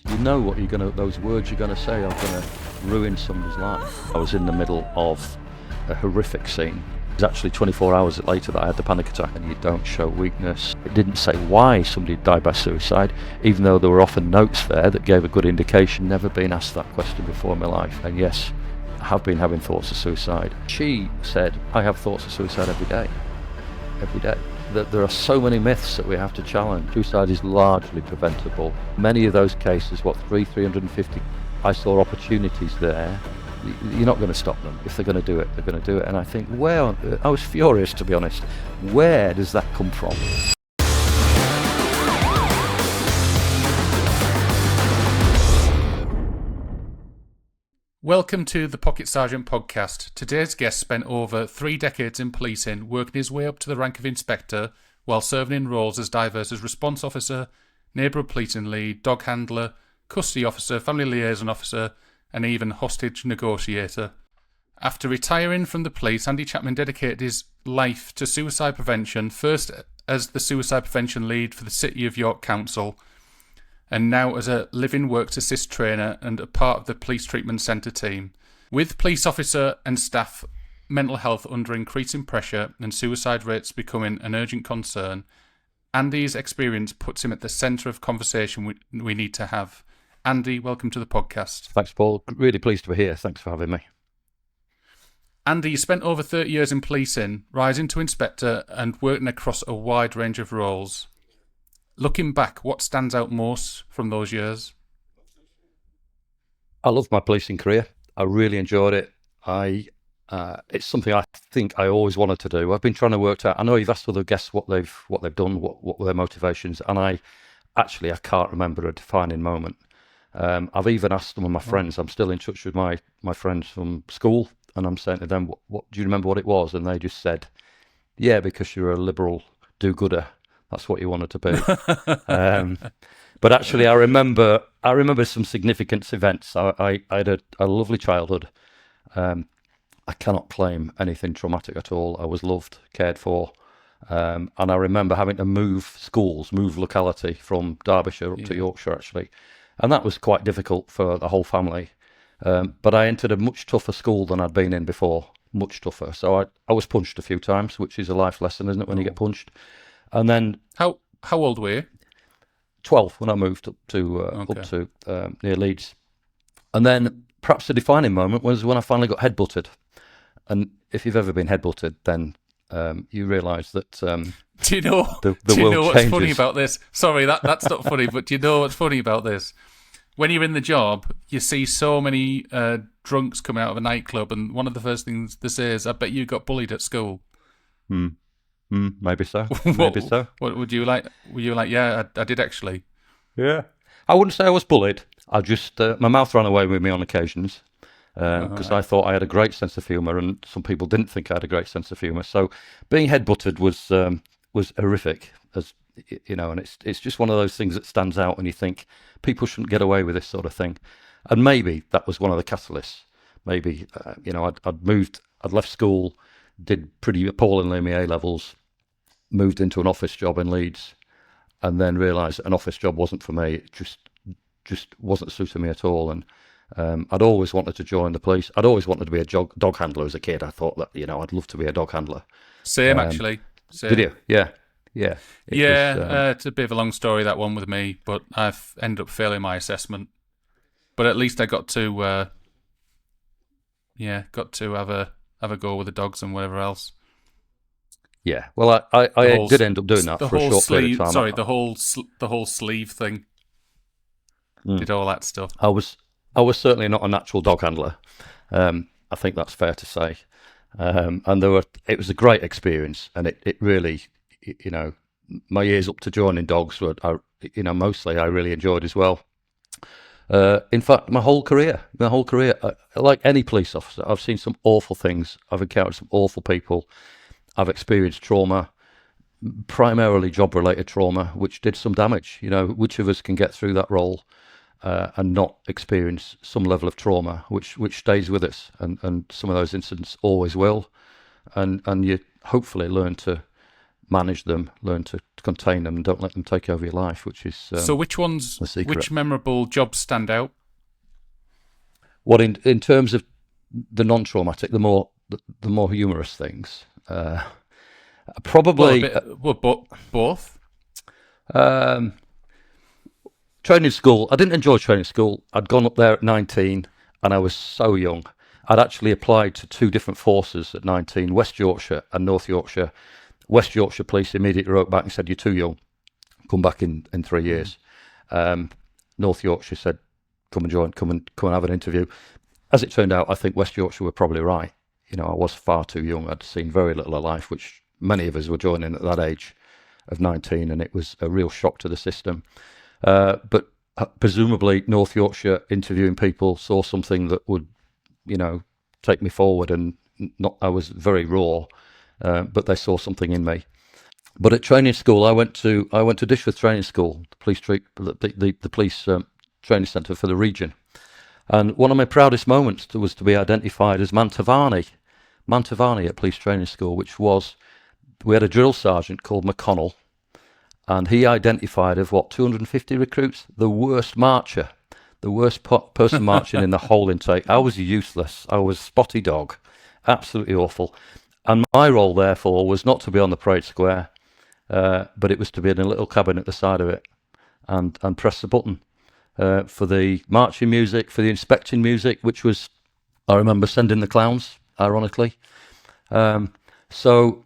You know what those words you're gonna say are gonna ruin somebody's life. I was in the middle of a horrific scene. It was actually 24 hours later that I had the panic attack, and you don't show weakness. It didn't say why somebody died by suicide, even though there were often notes there that gave a good indication. Never been asked that question before in my life, and yes, I have been having thoughts of suicide. She said, I have thoughts of suicide every day. Every day. That there are so many myths that we have to challenge. Suicide is largely preventable. Many of those cases, 350, I saw opportunities there. You're not going to stop them. If they're going to do it, they're going to do it. And I think, I was furious, to be honest. Where does that come from? Welcome to the Pocket Sergeant podcast. Today's guest spent over 3 decades in policing, working his way up to the rank of inspector while serving in roles as diverse as response officer, neighbourhood policing lead, dog handler, custody officer, family liaison officer, and even hostage negotiator. After retiring from the police, Andy Chapman dedicated his life to suicide prevention, first as the suicide prevention lead for the City of York Council, and now as a living works assist trainer and a part of the police treatment centre team. With police officer and staff mental health under increasing pressure and suicide rates becoming an urgent concern, Andy's experience puts him at the centre of conversation we need to have. Andy, welcome to the podcast. Thanks, Paul. Really pleased to be here. Thanks for having me. Andy, you spent over 30 years in policing, rising to inspector and working across a wide range of roles. Looking back, what stands out most from those years? I loved my policing career. I really enjoyed it. It's something I think I always wanted to do. I've been trying to work out. I know you've asked other guests what they've done, what were their motivations, and I can't remember a defining moment. I've even asked some of my friends. I'm still in touch with my friends from school, and I'm saying to them, "What do you remember what it was?" And they just said, "Yeah, because you're a liberal do-gooder. That's what you wanted to be." But actually, I remember some significant events. I had a lovely childhood. I cannot claim anything traumatic at all. I was loved, cared for, and I remember having to move locality from Derbyshire up to Yorkshire, actually, and that was quite difficult for the whole family. But I entered a much tougher school than I'd been in before, much tougher. So I was punched a few times, which is a life lesson, isn't it, when you get punched? And then, how old were you? 12 when I moved up to near Leeds. And then perhaps the defining moment was when I finally got headbutted. And if you've ever been headbutted, then you realise that do you know what's funny about this? Sorry, that's not funny, but do you know what's funny about this? When you're in the job, you see so many drunks coming out of a nightclub, and one of the first things they say is, "I bet you got bullied at school." Maybe so. Maybe so. What would you like? Were you like, yeah, I did actually? Yeah. I wouldn't say I was bullied. I just my mouth ran away with me on occasions because I thought I had a great sense of humour, and some people didn't think I had a great sense of humour. So being headbutted was horrific, as you know, and it's just one of those things that stands out, and you think people shouldn't get away with this sort of thing. And maybe that was one of the catalysts. Maybe I'd left school, did pretty appallingly in my A-levels, moved into an office job in Leeds, and then realised an office job wasn't for me. It just wasn't suiting me at all. And I'd always wanted to join the police. I'd always wanted to be a dog handler as a kid. I thought that, I'd love to be a dog handler. Same, actually. Same. Did you? Yeah. It's a bit of a long story, that one with me, but I've ended up failing my assessment. But at least I got to have a go with the dogs and whatever else. Yeah, well, I did end up doing that for a short period of time. Sorry, the whole sleeve thing. Did all that stuff. I was certainly not a natural dog handler. I think that's fair to say. And it was a great experience, and it really, my years up to joining dogs were, mostly I really enjoyed as well. In fact, my whole career, like any police officer, I've seen some awful things. I've encountered some awful people. I've experienced trauma, primarily job-related trauma, which did some damage. Which of us can get through that role and not experience some level of trauma, which stays with us, and some of those incidents always will. And you hopefully learn to manage them, learn to contain them, and don't let them take over your life, which is So the secret. which memorable jobs stand out? What in terms of the non-traumatic, the more humorous things, Well, a probably bit, both. um, training school. I didn't enjoy training school. I'd gone up there at 19, and I was so young. I'd actually applied to 2 different forces at 19, West Yorkshire and North Yorkshire. West Yorkshire Police immediately wrote back and said, "You're too young. Come back in 3 years." North Yorkshire said, "Come and join. Come and have an interview." As it turned out, I think West Yorkshire were probably right. I was far too young. I'd seen very little of life, which many of us were joining at that age of 19, and it was a real shock to the system. But presumably, North Yorkshire interviewing people saw something that would, take me forward, and not. I was very raw, but they saw something in me. But at training school, I went to Dishworth Training School, the police training centre for the region. And one of my proudest moments was to be identified as Mantovani at police training school, we had a drill sergeant called McConnell, and he identified of 250 recruits, the worst marcher, the worst person marching in the whole intake. I was useless. I was spotty dog, absolutely awful. And my role, therefore, was not to be on the parade square, but it was to be in a little cabin at the side of it and press the button. For the marching music, for the inspecting music, which was, I remember sending the clowns, ironically. So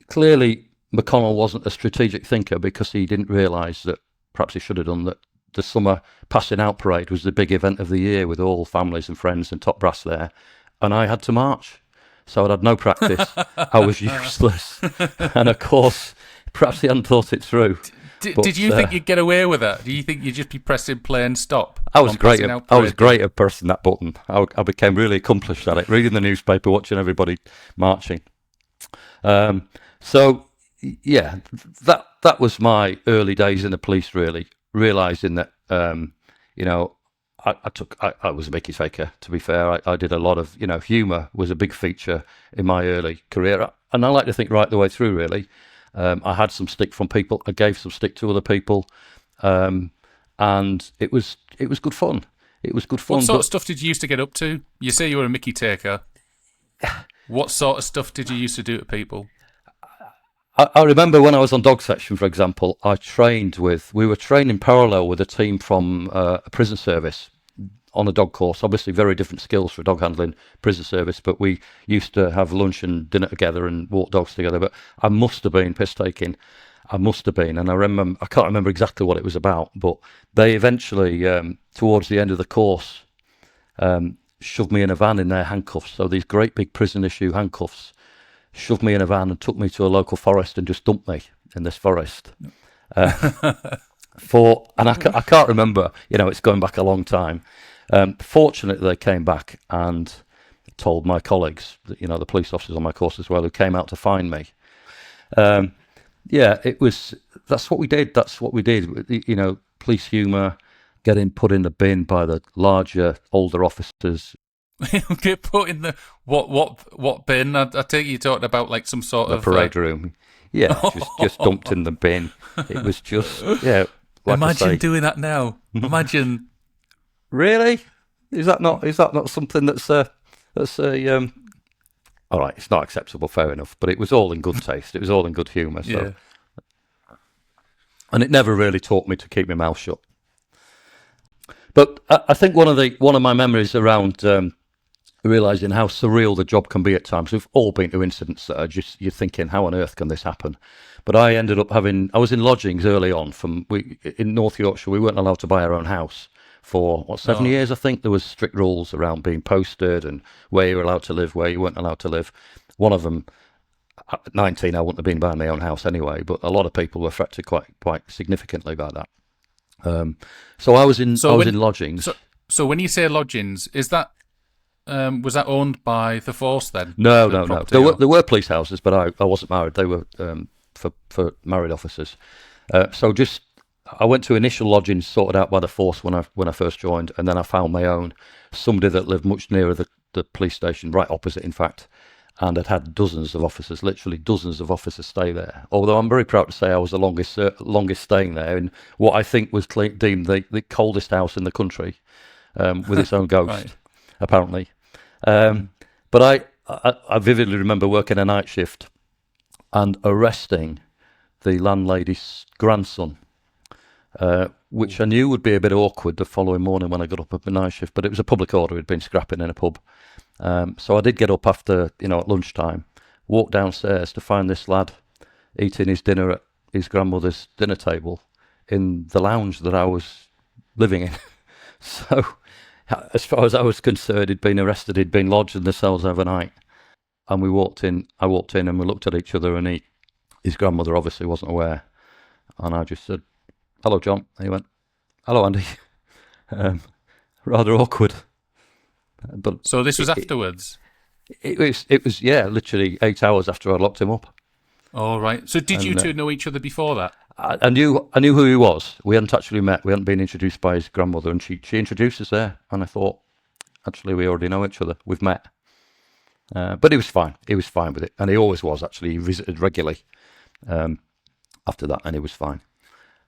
clearly McConnell wasn't a strategic thinker, because he didn't realise that, perhaps he should have done, that the summer passing out parade was the big event of the year with all families and friends and top brass there, and I had to march. So I'd had no practice. I was useless. And of course, perhaps he hadn't thought it through. Did you think you'd get away with that? Do you think you'd just be pressing play and stop? I was great at pressing that button. I became really accomplished at it, reading the newspaper, watching everybody marching. So yeah, that was my early days in the police, really, realising that I was a Mickey faker, to be fair. I did a lot of, humour was a big feature in my early career, and I like to think right the way through, really. I had some stick from people. I gave some stick to other people, and it was good fun. It was good fun. What sort of stuff did you used to get up to? You say you were a Mickey taker. What sort of stuff did you used to do to people? I remember when I was on dog section, for example, we were training parallel with a team from a prison service on a dog course. Obviously very different skills for dog handling, prison service, but we used to have lunch and dinner together and walk dogs together. But I must have been piss taking. I must have been. And I can't remember exactly what it was about, but they eventually, towards the end of the course, shoved me in a van in their handcuffs. So these great big prison issue handcuffs, shoved me in a van and took me to a local forest and just dumped me in this forest. I can't remember, it's going back a long time. Fortunately, they came back and told my colleagues, the police officers on my course as well, who came out to find me. That's what we did. Police humour, getting put in the bin by the larger, older officers. Get put in the what bin? I take you talking about like some sort of parade room. Yeah, just dumped in the bin. It was just Like imagine doing that now. Imagine. Really? Is that not something that's all right? It's not acceptable, fair enough. But it was all in good taste. It was all in good humour. So. Yeah. And it never really taught me to keep my mouth shut. But I think one of my memories around realising how surreal the job can be at times. We've all been to incidents that are just, you're thinking, how on earth can this happen? But I ended up I was in lodgings early on. In North Yorkshire, we weren't allowed to buy our own house for 7 years. I think there was strict rules around being posted and where you were allowed to live, where you weren't allowed to live. One of them, at 19, I wouldn't have been buying my own house anyway. But a lot of people were affected quite significantly by that. So I was in lodgings. So when you say lodgings, is that was that owned by the force then? No. There were police houses, but I wasn't married. They were for married officers. I went to initial lodgings sorted out by the force when I first joined, and then I found my own. Somebody that lived much nearer the police station, right opposite, in fact. and had dozens of officers, literally dozens of officers, stay there. Although I'm very proud to say I was the longest staying there in what I think was deemed the coldest house in the country, with its own Right. ghost, apparently. Mm. But I vividly remember working a night shift and arresting the landlady's grandson, which Ooh. I knew would be a bit awkward the following morning when I got up at the night shift. But it was a public order; he'd been scrapping in a pub. So I did get up after, at lunchtime, walk downstairs to find this lad eating his dinner at his grandmother's dinner table in the lounge that I was living in. So, as far as I was concerned, he'd been arrested, he'd been lodged in the cells overnight. And I walked in and we looked at each other, and his grandmother obviously wasn't aware. And I just said, "Hello, John." And he went, "Hello, Andy." Um, Rather awkward. But So this was it, it, afterwards. it was, yeah, literally 8 hours after I locked him up. All right. So did you And two know each other before that? I knew who he was. We hadn't actually met. We hadn't been introduced by his grandmother, and she introduced us there. And I thought, actually, we already know each other. We've met. But he was fine. He was fine with it, and he always was. Actually, he visited regularly after that, and he was fine.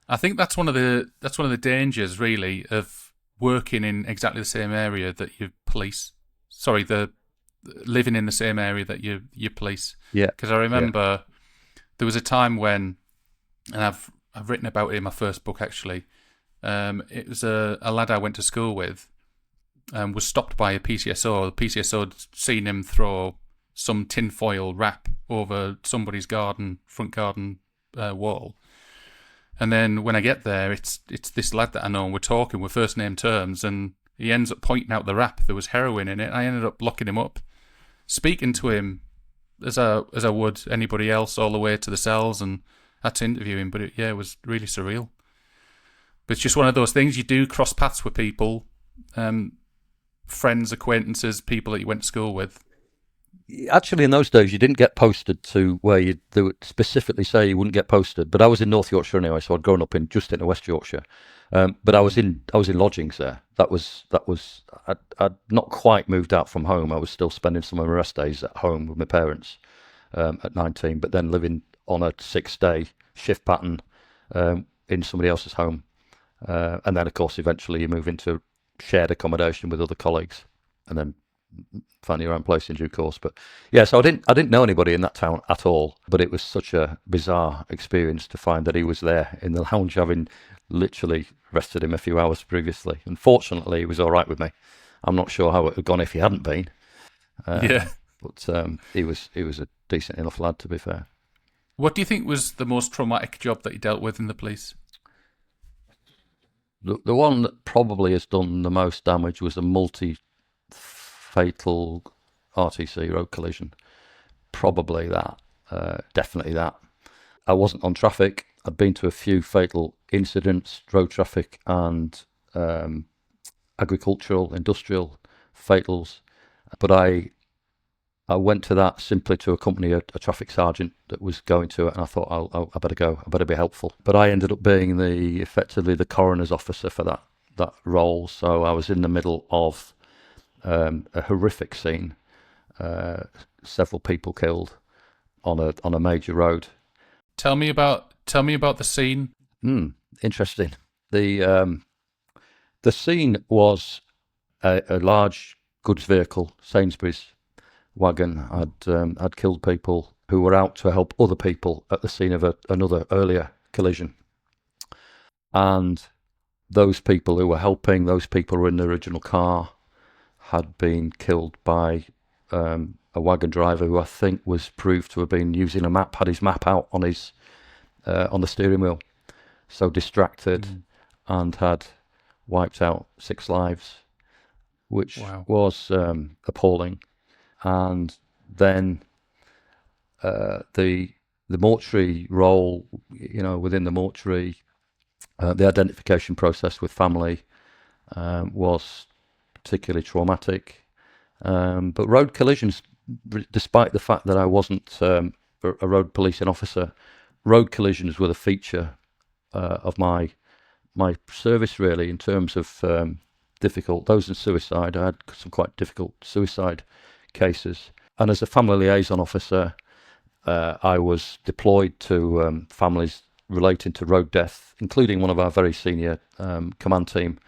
I think that's one of the dangers, really, of working in exactly the same area that you police. Sorry, the living in the same area that you police. Yeah, Because I yeah, remember there was a time when, and I've written about it in my first book actually. It was a lad I went to school with, was stopped by a PCSO. The PCSO had seen him throw some tinfoil wrap over somebody's front garden wall. And then when I get there, it's this lad that I know, and we're first name terms, and he ends up pointing out the wrap. There was heroin in it. I ended up locking him up, speaking to him as I would anybody else, all the way to the cells, and had to interview him. But it was really surreal. But it's just one of those things. You do cross paths with people, friends, acquaintances, people that you went to school with. actually, in those days, you didn't get posted to where they would specifically say you wouldn't get posted. But I was in North Yorkshire anyway, so I'd grown up in just into West Yorkshire. But I was in lodgings there. I'd not quite moved out from home. I was still spending some of my rest days at home with my parents at 19, but then living on a 6-day shift pattern in somebody else's home. And then, of course, eventually you move into shared accommodation with other colleagues, and then find your own place in due course. But yeah, so I didn't know anybody in that town at all. But it was such a bizarre experience to find that he was there in the lounge, having literally arrested him a few hours previously. And fortunately, he was all right with me. I'm not sure how it had gone if he hadn't been, Yeah. but he was a decent enough lad, to be fair. What do you think was the most traumatic job that you dealt with in the police? The one that probably has done the most damage was a multi-fatal RTC road collision. Probably that. Definitely that. I wasn't on traffic. I'd been to a few fatal incidents, road traffic and agricultural, industrial fatals. But I went to that simply to accompany a traffic sergeant that was going to it, and I thought, I better go. I better be helpful. But I ended up being effectively the coroner's officer for that role. So I was in the middle of a horrific scene, several people killed on a major road. Tell me about the scene. Interesting. The scene was a large goods vehicle, Sainsbury's wagon, had killed people who were out to help other people at the scene of another earlier collision. And those people who were helping, those people who were in the original car, had been killed by a wagon driver who I think was proved to have been using a map, had his map out on the steering wheel, so distracted, and had wiped out 6 lives, which Wow. was appalling. And then the mortuary role, within the mortuary, the identification process with family was particularly traumatic. But road collisions, despite the fact that I wasn't a road policing officer, road collisions were the feature of my service, really, in terms of difficult. Those in suicide, I had some quite difficult suicide cases. And as a family liaison officer, I was deployed to families relating to road death, including one of our very senior command team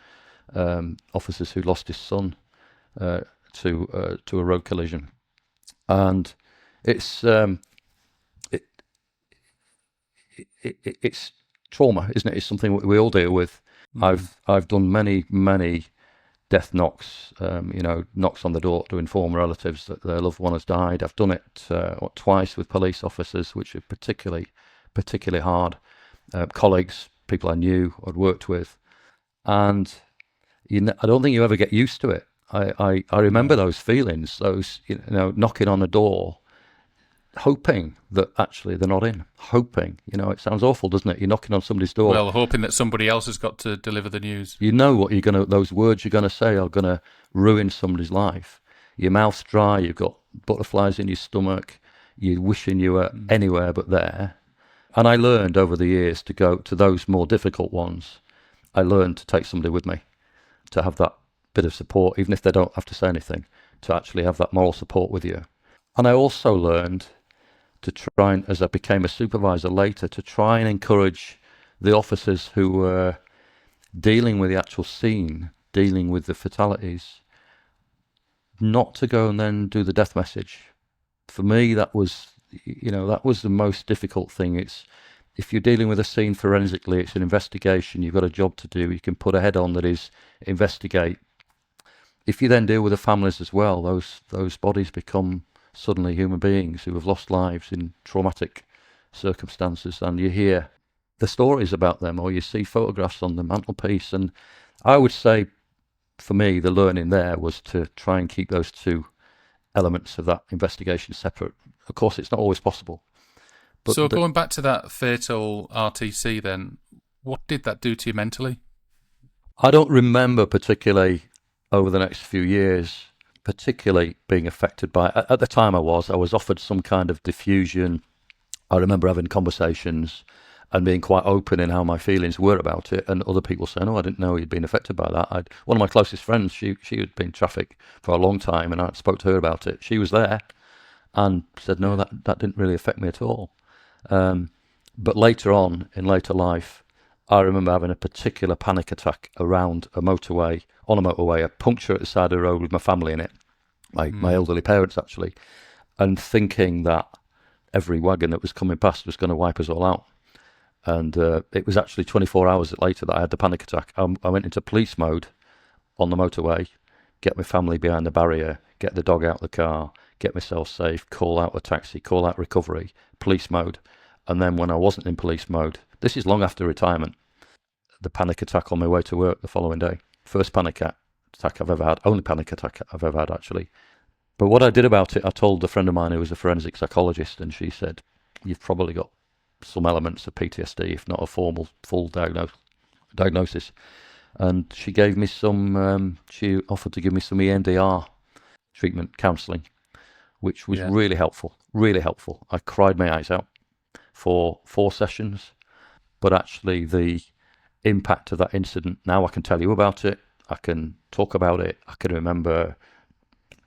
officers who lost his son to a road collision. And it's it, it's trauma, isn't it? It's something we all deal with. I've done many death knocks, knocks on the door to inform relatives that their loved one has died. I've done it twice with police officers, which are particularly hard. Colleagues, people I knew, I'd worked with, and I don't think you ever get used to it. I remember those feelings, those knocking on the door, hoping that actually they're not in. Hoping, it sounds awful, doesn't it? You're knocking on somebody's door. Well, hoping that somebody else has got to deliver the news. You know what those words you're gonna say are gonna ruin somebody's life. Your mouth's dry. You've got butterflies in your stomach. You're wishing you were anywhere but there. And I learned over the years to go to those more difficult ones. I learned to take somebody with me, to have that bit of support, even if they don't have to say anything, to actually have that moral support with you. And I also learned to try and, as I became a supervisor later, to try and encourage the officers who were dealing with the actual scene, dealing with the fatalities, not to go and then do the death message. For me, that was the most difficult thing. It's, if you're dealing with a scene forensically, it's an investigation. You've got a job to do. You can put a head on that is investigate. If you then deal with the families as well, those bodies become suddenly human beings who have lost lives in traumatic circumstances, and you hear the stories about them, or you see photographs on the mantelpiece. And I would say, for me, the learning there was to try and keep those two elements of that investigation separate. Of course, it's not always possible. But so going back to that fatal RTC then, what did that do to you mentally? I don't remember particularly over the next few years particularly being affected by it. At the time I was offered some kind of diffusion. I remember having conversations and being quite open in how my feelings were about it, and other people saying, "Oh, I didn't know you'd been affected by that." One of my closest friends, she had been in traffic for a long time, and I spoke to her about it. She was there and said, "No, that didn't really affect me at all." But later on, in later life, I remember having a particular panic attack around on a motorway, a puncture at the side of the road with my family in it, my elderly parents actually, and thinking that every wagon that was coming past was going to wipe us all out. And it was actually 24 hours later that I had the panic attack. I went into police mode on the motorway, get my family behind the barrier, get the dog out of the car, get myself safe, call out a taxi, call out recovery, police mode. And then when I wasn't in police mode, this is long after retirement, the panic attack on my way to work the following day. First panic attack I've ever had, only panic attack I've ever had actually. But what I did about it, I told a friend of mine who was a forensic psychologist, and she said, "You've probably got some elements of PTSD, if not a full diagnosis." And she gave me she offered to give me some EMDR treatment, counselling, which was really helpful, really helpful. I cried my eyes out for 4 sessions, but actually the impact of that incident, now I can tell you about it, I can talk about it, I can remember.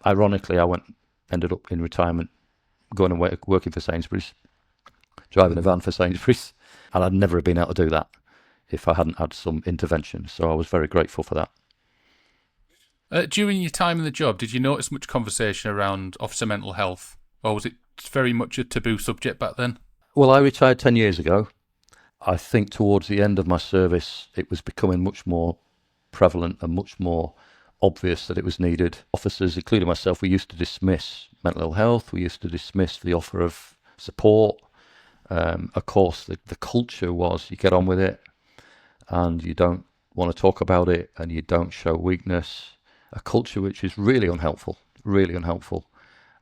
Ironically, I ended up in retirement, going and working for Sainsbury's, driving a van for Sainsbury's, and I'd never have been able to do that if I hadn't had some intervention. So I was very grateful for that. During your time in the job, did you notice much conversation around officer mental health, or was it very much a taboo subject back then? Well, I retired 10 years ago. I think towards the end of my service, it was becoming much more prevalent and much more obvious that it was needed. Officers, including myself, we used to dismiss mental health. We used to dismiss the offer of support. Of course, the culture was you get on with it and you don't want to talk about it and you don't show weakness. A culture which is really unhelpful, really unhelpful.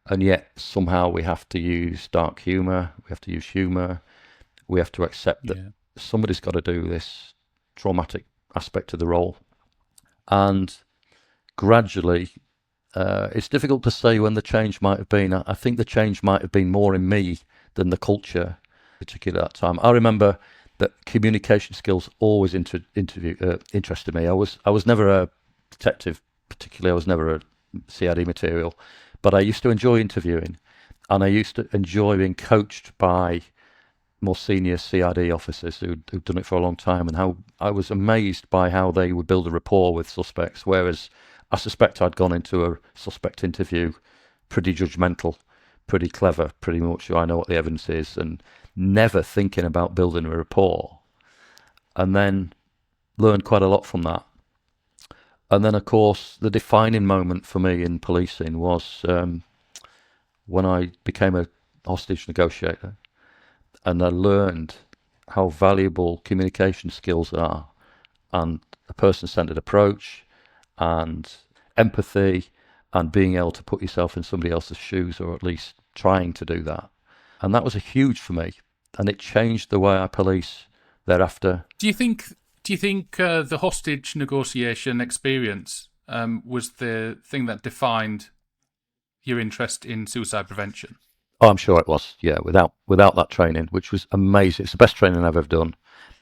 And yet somehow we have to use dark humour. We have to use humour. We have to accept that somebody's got to do this traumatic aspect of the role. And gradually, it's difficult to say when the change might have been. I think the change might have been more in me than the culture, particularly at that time. I remember that communication skills always interested me. I was never a detective, particularly. I was never a CID material, But I used to enjoy interviewing, and I used to enjoy being coached by more senior CID officers who'd done it for a long time, and how I was amazed by how they would build a rapport with suspects. Whereas I suspect I'd gone into a suspect interview pretty judgmental, pretty clever, pretty much I know what the evidence is, and never thinking about building a rapport. And then learned quite a lot from that. And then, of course, the defining moment for me in policing was when I became a hostage negotiator, and I learned how valuable communication skills are, and a person-centered approach, and empathy, and being able to put yourself in somebody else's shoes, or at least trying to do that. And that was a huge for me, and it changed the way I police thereafter. Do you think? Do you think the hostage negotiation experience was the thing that defined your interest in suicide prevention? Oh, I'm sure it was. Yeah, without that training, which was amazing. It's the best training I've ever done.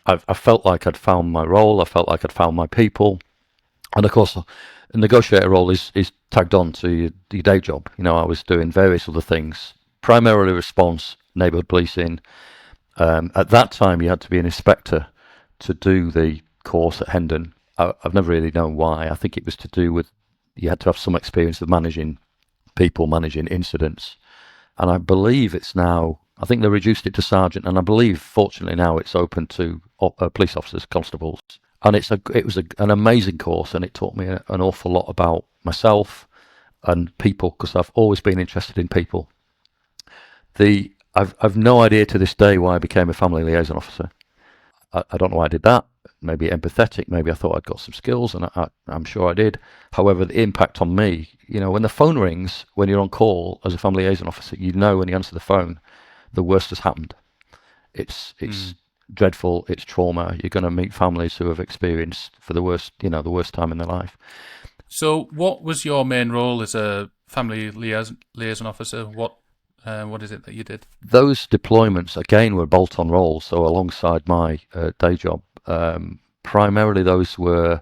I felt like I'd found my role. I felt like I'd found my people. And of course, a negotiator role is tagged on to your day job. You know, I was doing various other things, primarily response, neighbourhood policing. At that time, you had to be an inspector to do the course at Hendon. I've never really known why. I think it was to do with you had to have some experience of managing people, managing incidents. And I believe it's now, I think they reduced it to sergeant, and I believe, fortunately, now it's open to police officers, constables. And it was an amazing course, and it taught me an awful lot about myself and people, because I've always been interested in people. I've no idea to this day why I became a family liaison officer. I don't know why I did that. Maybe empathetic. Maybe I thought I'd got some skills, and I'm sure I did. However, the impact on me, you know, when the phone rings, when you're on call as a family liaison officer, you know when you answer the phone, the worst has happened. It's dreadful. It's trauma. You're going to meet families who have experienced for the worst, you know, the worst time in their life. So, what was your main role as a family liaison officer? What is it that you did? Those deployments again were bolt-on roles. So alongside my day job, primarily those were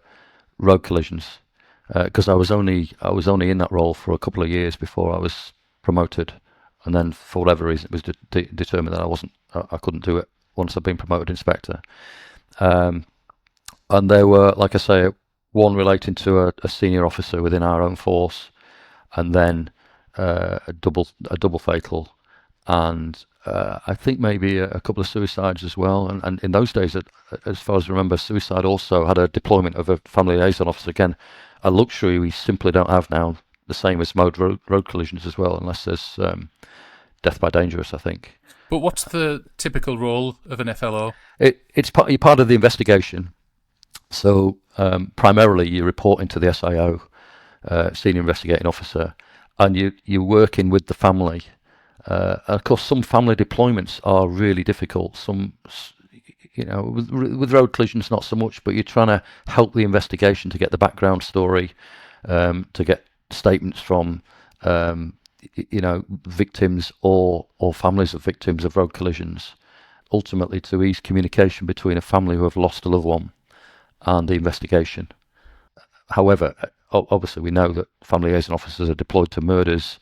road collisions, because I was only in that role for a couple of years before I was promoted, and then for whatever reason it was determined that I couldn't do it once I'd been promoted inspector. And there were, like I say, one relating to a senior officer within our own force, and then a double fatal, and I think maybe a couple of suicides as well. And in those days, as far as I remember, suicide also had a deployment of a family liaison officer. Again, a luxury we simply don't have now. The same as road collisions as well, unless there's death by dangerous, I think. But what's the typical role of an FLO? You're part of the investigation. So primarily you're reporting to the SIO, Senior Investigating Officer, and you're working with the family. Of course, some family deployments are really difficult. Some, you know, with road collisions, not so much, but you're trying to help the investigation to get the background story, to get statements from, you know, victims or families of victims of road collisions, ultimately to ease communication between a family who have lost a loved one and the investigation. However, obviously we know that family liaison officers are deployed to murders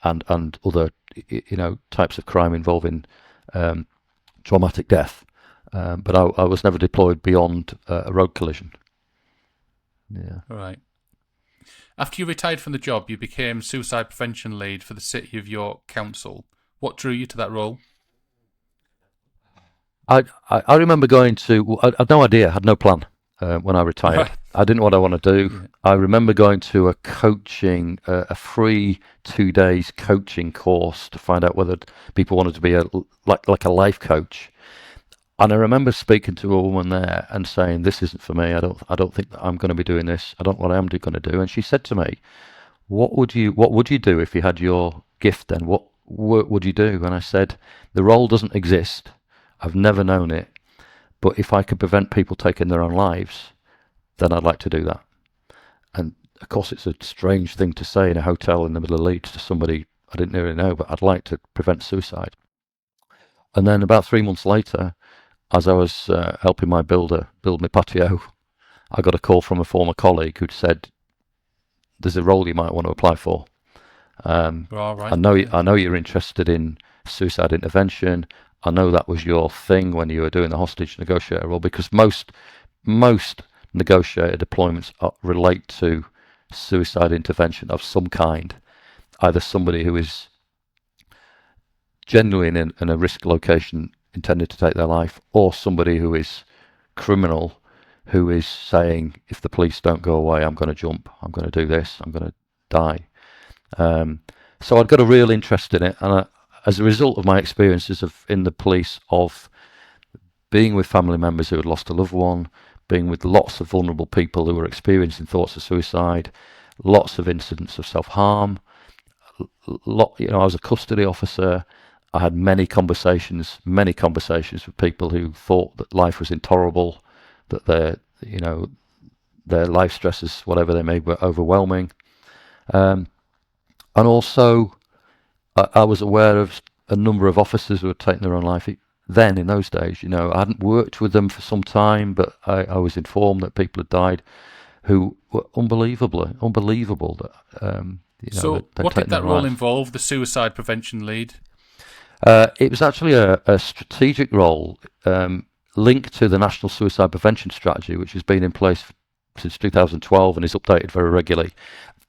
and other, you know, types of crime involving traumatic death. But I was never deployed beyond a road collision. Yeah. Right. After you retired from the job, you became suicide prevention lead for the City of York Council. What drew you to that role? I remember going to. I had no idea. I had no plan when I retired. Right. I didn't know what I want to do. Yeah. I remember going to a free 2 days coaching course to find out whether people wanted to be like a life coach. And I remember speaking to a woman there and saying, "This isn't for me. I don't think that I'm going to be doing this. I don't know what I am going to do." And she said to me, "What would you do if you had your gift? Then what would you do?" And I said, "The role doesn't exist. I've never known it. But if I could prevent people taking their own lives, then I'd like to do that." And of course, it's a strange thing to say in a hotel in the middle of Leeds to somebody I didn't really know, but I'd like to prevent suicide. And then about 3 months later, as I was helping my builder build my patio, I got a call from a former colleague who'd said, "There's a role you might want to apply for." All I right. know Yeah. I know you're interested in suicide intervention. I know that was your thing when you were doing the hostage negotiator role, because most negotiator deployments relate to suicide intervention of some kind. Either somebody who is genuine in a risk location intended to take their life, or somebody who is criminal, who is saying, if the police don't go away, I'm going to jump, I'm going to do this, I'm going to die. Um, so I'd got a real interest in it, and as a result of my experiences in the police, of being with family members who had lost a loved one, being with lots of vulnerable people who were experiencing thoughts of suicide, lots of incidents of self-harm. I was a custody officer. I had many conversations with people who thought that life was intolerable, that their life stresses, whatever they may be, were overwhelming. Um, and also, I was aware of a number of officers who had taken their own life. Then, in those days, I hadn't worked with them for some time, but I was informed that people had died who were unbelievable that So, they'd what did taken that their role lives. involve? The suicide prevention lead. It was actually a strategic role, linked to the National Suicide Prevention Strategy, which has been in place since 2012 and is updated very regularly.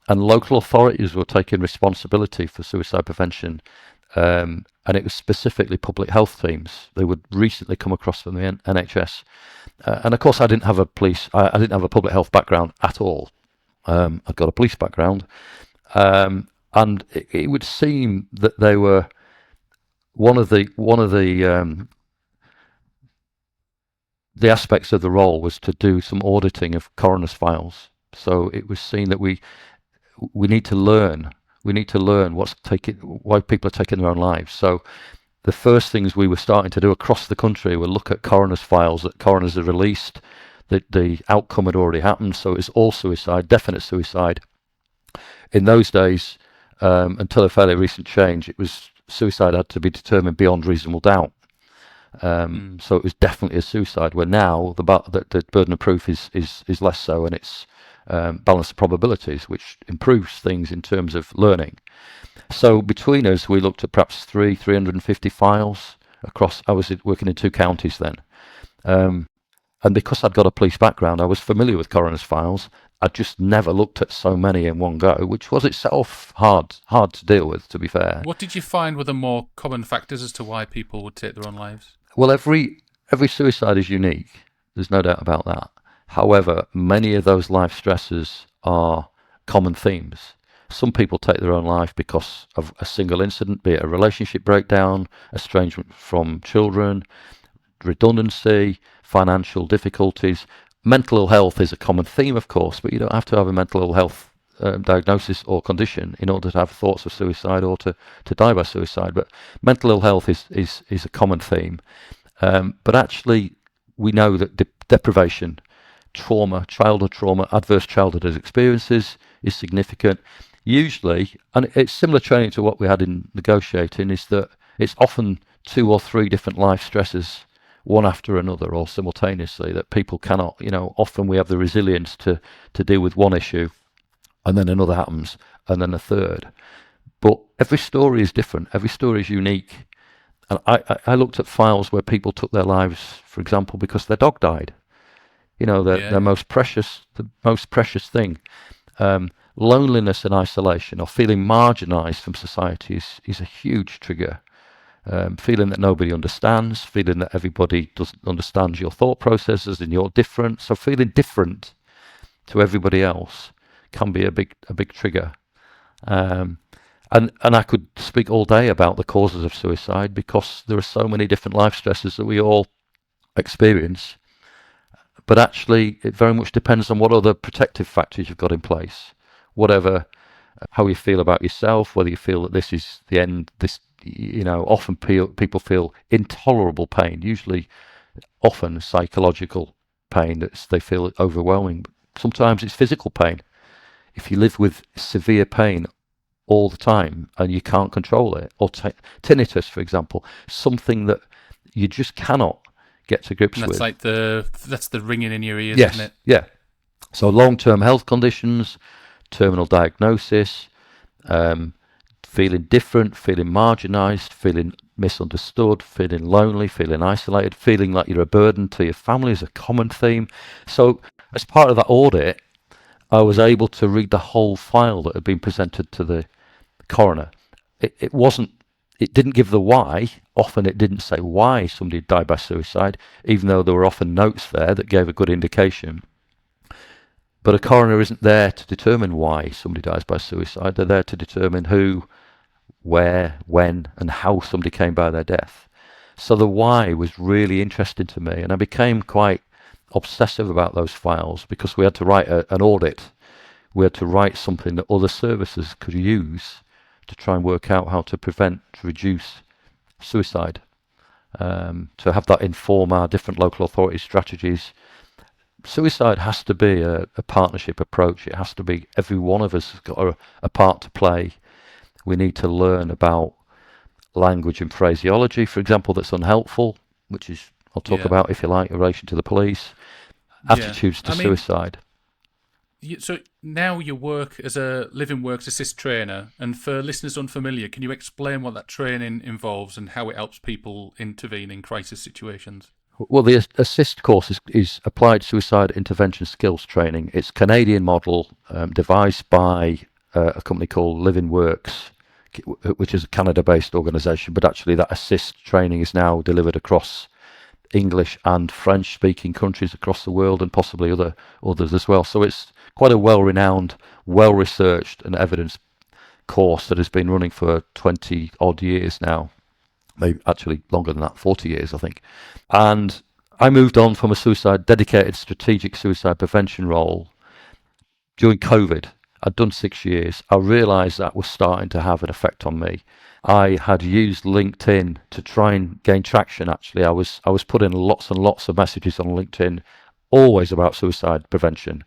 And local authorities were taking responsibility for suicide prevention, and it was specifically public health teams. They would recently come across from the NHS, and of course, I didn't have I didn't have a public health background at all. I'd got a police background, and it would seem that they were one of the aspects of the role was to do some auditing of coroner's files. So it was seen that we need to learn. We need to learn why people are taking their own lives. So the first things we were starting to do across the country were look at coroner's files that coroners had released. The outcome had already happened, so it was all suicide, definite suicide. In those days, until a fairly recent change, it was suicide had to be determined beyond reasonable doubt. So it was definitely a suicide. Where now the burden of proof is less so, and it's balance of probabilities, which improves things in terms of learning. So between us, we looked at perhaps 350 files across. I was working in 2 counties then, and because I'd got a police background, I was familiar with coroner's files. I'd just never looked at so many in one go, which was itself hard to deal with, to be fair. What did you find were the more common factors as to why people would take their own lives? Well, every suicide is unique. There's no doubt about that. However, many of those life stresses are common themes. Some people take their own life because of a single incident, be it a relationship breakdown, estrangement from children, redundancy, financial difficulties. Mental ill health is a common theme, of course, but you don't have to have a mental ill health diagnosis or condition in order to have thoughts of suicide or to die by suicide. But mental ill health is a common theme. But actually, we know that deprivation, trauma, childhood trauma, adverse childhood experiences is significant. Usually, and it's similar training to what we had in negotiating, is that it's often 2 or 3 different life stresses, one after another or simultaneously, that people cannot, often we have the resilience to deal with one issue, and then another happens, and then a third. But every story is different. Every story is unique. And I looked at files where people took their lives, for example, because their dog died. Their most precious, the most precious thing. Loneliness and isolation, or feeling marginalised from society, is a huge trigger. Feeling that nobody understands, feeling that everybody doesn't understand your thought processes and you're different. So feeling different to everybody else can be a big trigger. And I could speak all day about the causes of suicide, because there are so many different life stresses that we all experience. But actually, it very much depends on what other protective factors you've got in place. How you feel about yourself, whether you feel that this is the end. Often people feel intolerable pain, often psychological pain that they feel overwhelming. Sometimes it's physical pain. If you live with severe pain all the time and you can't control it, or tinnitus, for example, something that you just cannot get to grips And with. that's the ringing in your ears, Yes, isn't it? yeah. So long-term health conditions, terminal diagnosis, feeling different, feeling marginalised, feeling misunderstood, feeling lonely, feeling isolated, feeling like you're a burden to your family is a common theme. So, as part of that audit, I was able to read the whole file that had been presented to the coroner. It wasn't. It didn't give the why. Often it didn't say why somebody died by suicide, even though there were often notes there that gave a good indication. But a coroner isn't there to determine why somebody dies by suicide. They're there to determine who, where, when, and how somebody came by their death. So the why was really interesting to me, and I became quite obsessive about those files because we had to write an audit. We had to write something that other services could use to try and work out how to prevent, to reduce suicide, to have that inform our different local authority strategies. Suicide has to be a partnership approach. It has to be every one of us has got a part to play. We need to learn about language and phraseology, for example, that's unhelpful, which is, I'll talk Yeah. about if you like, in relation to the police, Yeah. attitudes to I mean, suicide. so now you work as a Living Works Assist trainer, and for listeners unfamiliar, can you explain what that training involves and how it helps people intervene in crisis situations? Well, the assist course is applied suicide intervention skills training. It's a Canadian model devised by a company called Living Works, which is a Canada-based organisation, but actually that assist training is now delivered across English and French-speaking countries across the world, and possibly others as well. So it's quite a well-renowned, well-researched and evidence course that has been running for 20 odd years now, maybe actually longer than that, 40 years I think. And I moved on from a dedicated strategic suicide prevention role during COVID. I'd done 6 years. I realised that was starting to have an effect on me. I had used LinkedIn to try and gain traction. Actually, I was putting lots and lots of messages on LinkedIn, always about suicide prevention,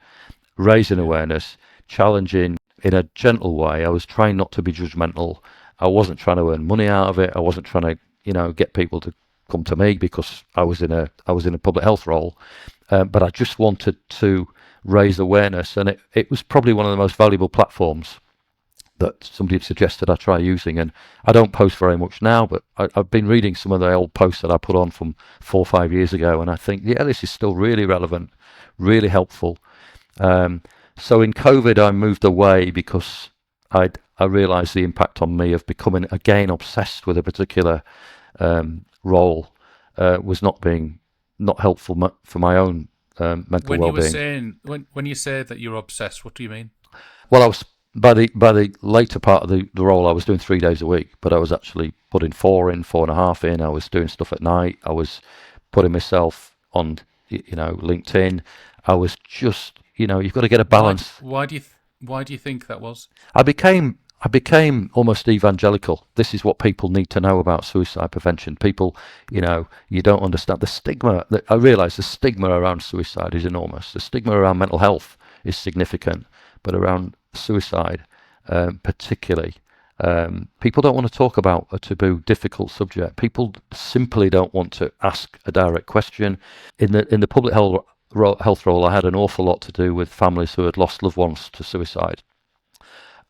raising Yeah. awareness, challenging in a gentle way. I was trying not to be judgmental. I wasn't trying to earn money out of it. I wasn't trying to, get people to come to me because I was in a public health role. But I just wanted to raise awareness, and it was probably one of the most valuable platforms that somebody had suggested I try using. And I don't post very much now, but I've been reading some of the old posts that I put on from 4 or 5 years ago, and I think, yeah, this is still really relevant, really helpful. So in COVID, I moved away because I realised the impact on me of becoming again obsessed with a particular role was not helpful for my own mental When you were well-being. saying when you say that you're obsessed, what do you mean? Well, I was by the later part of the role, I was doing 3 days a week, but I was actually putting 4.5 in. I was doing stuff at night. I was putting myself on, LinkedIn. I was just, you've got to get a Why balance. why do you think that was? I became almost evangelical. This is what people need to know about suicide prevention. People, you don't understand the stigma. I realise the stigma around suicide is enormous. The stigma around mental health is significant, but around suicide, particularly, people don't want to talk about a taboo, difficult subject. People simply don't want to ask a direct question. In the public health role, I had an awful lot to do with families who had lost loved ones to suicide.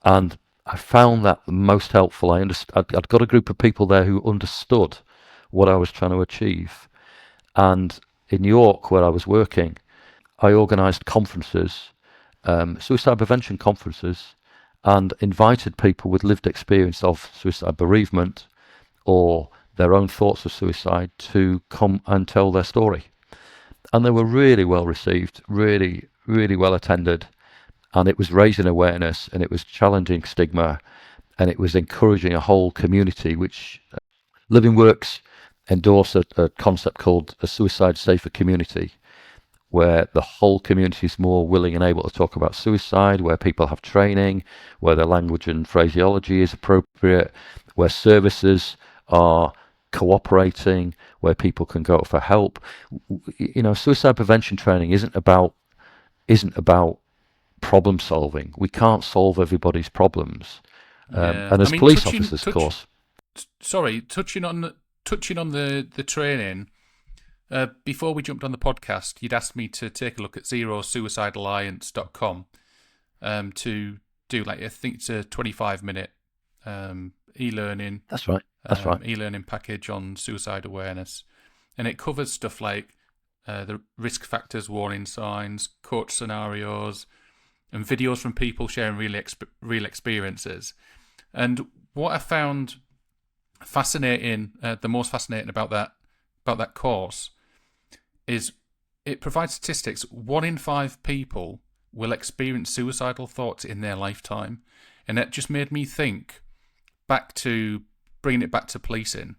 And I found that the most helpful. I'd got a group of people there who understood what I was trying to achieve. And in York, where I was working, I organised conferences, suicide prevention conferences, and invited people with lived experience of suicide bereavement or their own thoughts of suicide to come and tell their story. And they were really well received, really, really well attended. And it was raising awareness, and it was challenging stigma, and it was encouraging a whole community, which Living Works endorse a concept called a suicide safer community, where the whole community is more willing and able to talk about suicide, where people have training, where their language and phraseology is appropriate, where services are cooperating, where people can go for help. Suicide prevention training isn't about problem solving. We can't solve everybody's problems. Yeah, And I as mean, police officers, of course. touching on the training. Before we jumped on the podcast, you'd asked me to take a look at zerosuicidalliance.com to do I think it's a 25-minute e-learning That's right. That's right. e-learning package on suicide awareness, and it covers stuff like the risk factors, warning signs, coach scenarios, and videos from people sharing real experiences. And what I found fascinating, the most fascinating about that course, is it provides statistics. 1 in 5 people will experience suicidal thoughts in their lifetime, and that just made me think back to bringing it back to policing.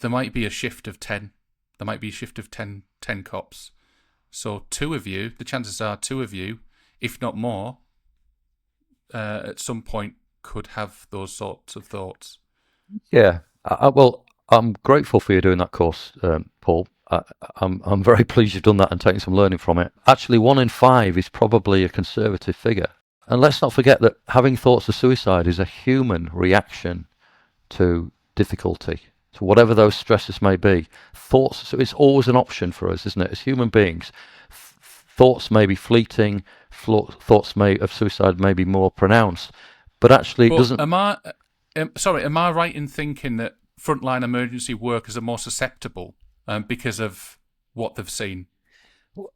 There might be a shift of 10. There might be a shift of 10 cops. So two of you, the chances are two of you, if not more, at some point could have those sorts of thoughts. Yeah. Well, I'm grateful for you doing that course, Paul. I'm very pleased you've done that and taken some learning from it. Actually, 1 in 5 is probably a conservative figure. And let's not forget that having thoughts of suicide is a human reaction to difficulty, to whatever those stresses may be. Thoughts, so it's always an option for us, isn't it? As human beings, thoughts may be fleeting, thoughts of suicide may be more pronounced, but actually it doesn't. Am I right in thinking that frontline emergency workers are more susceptible because of what they've seen?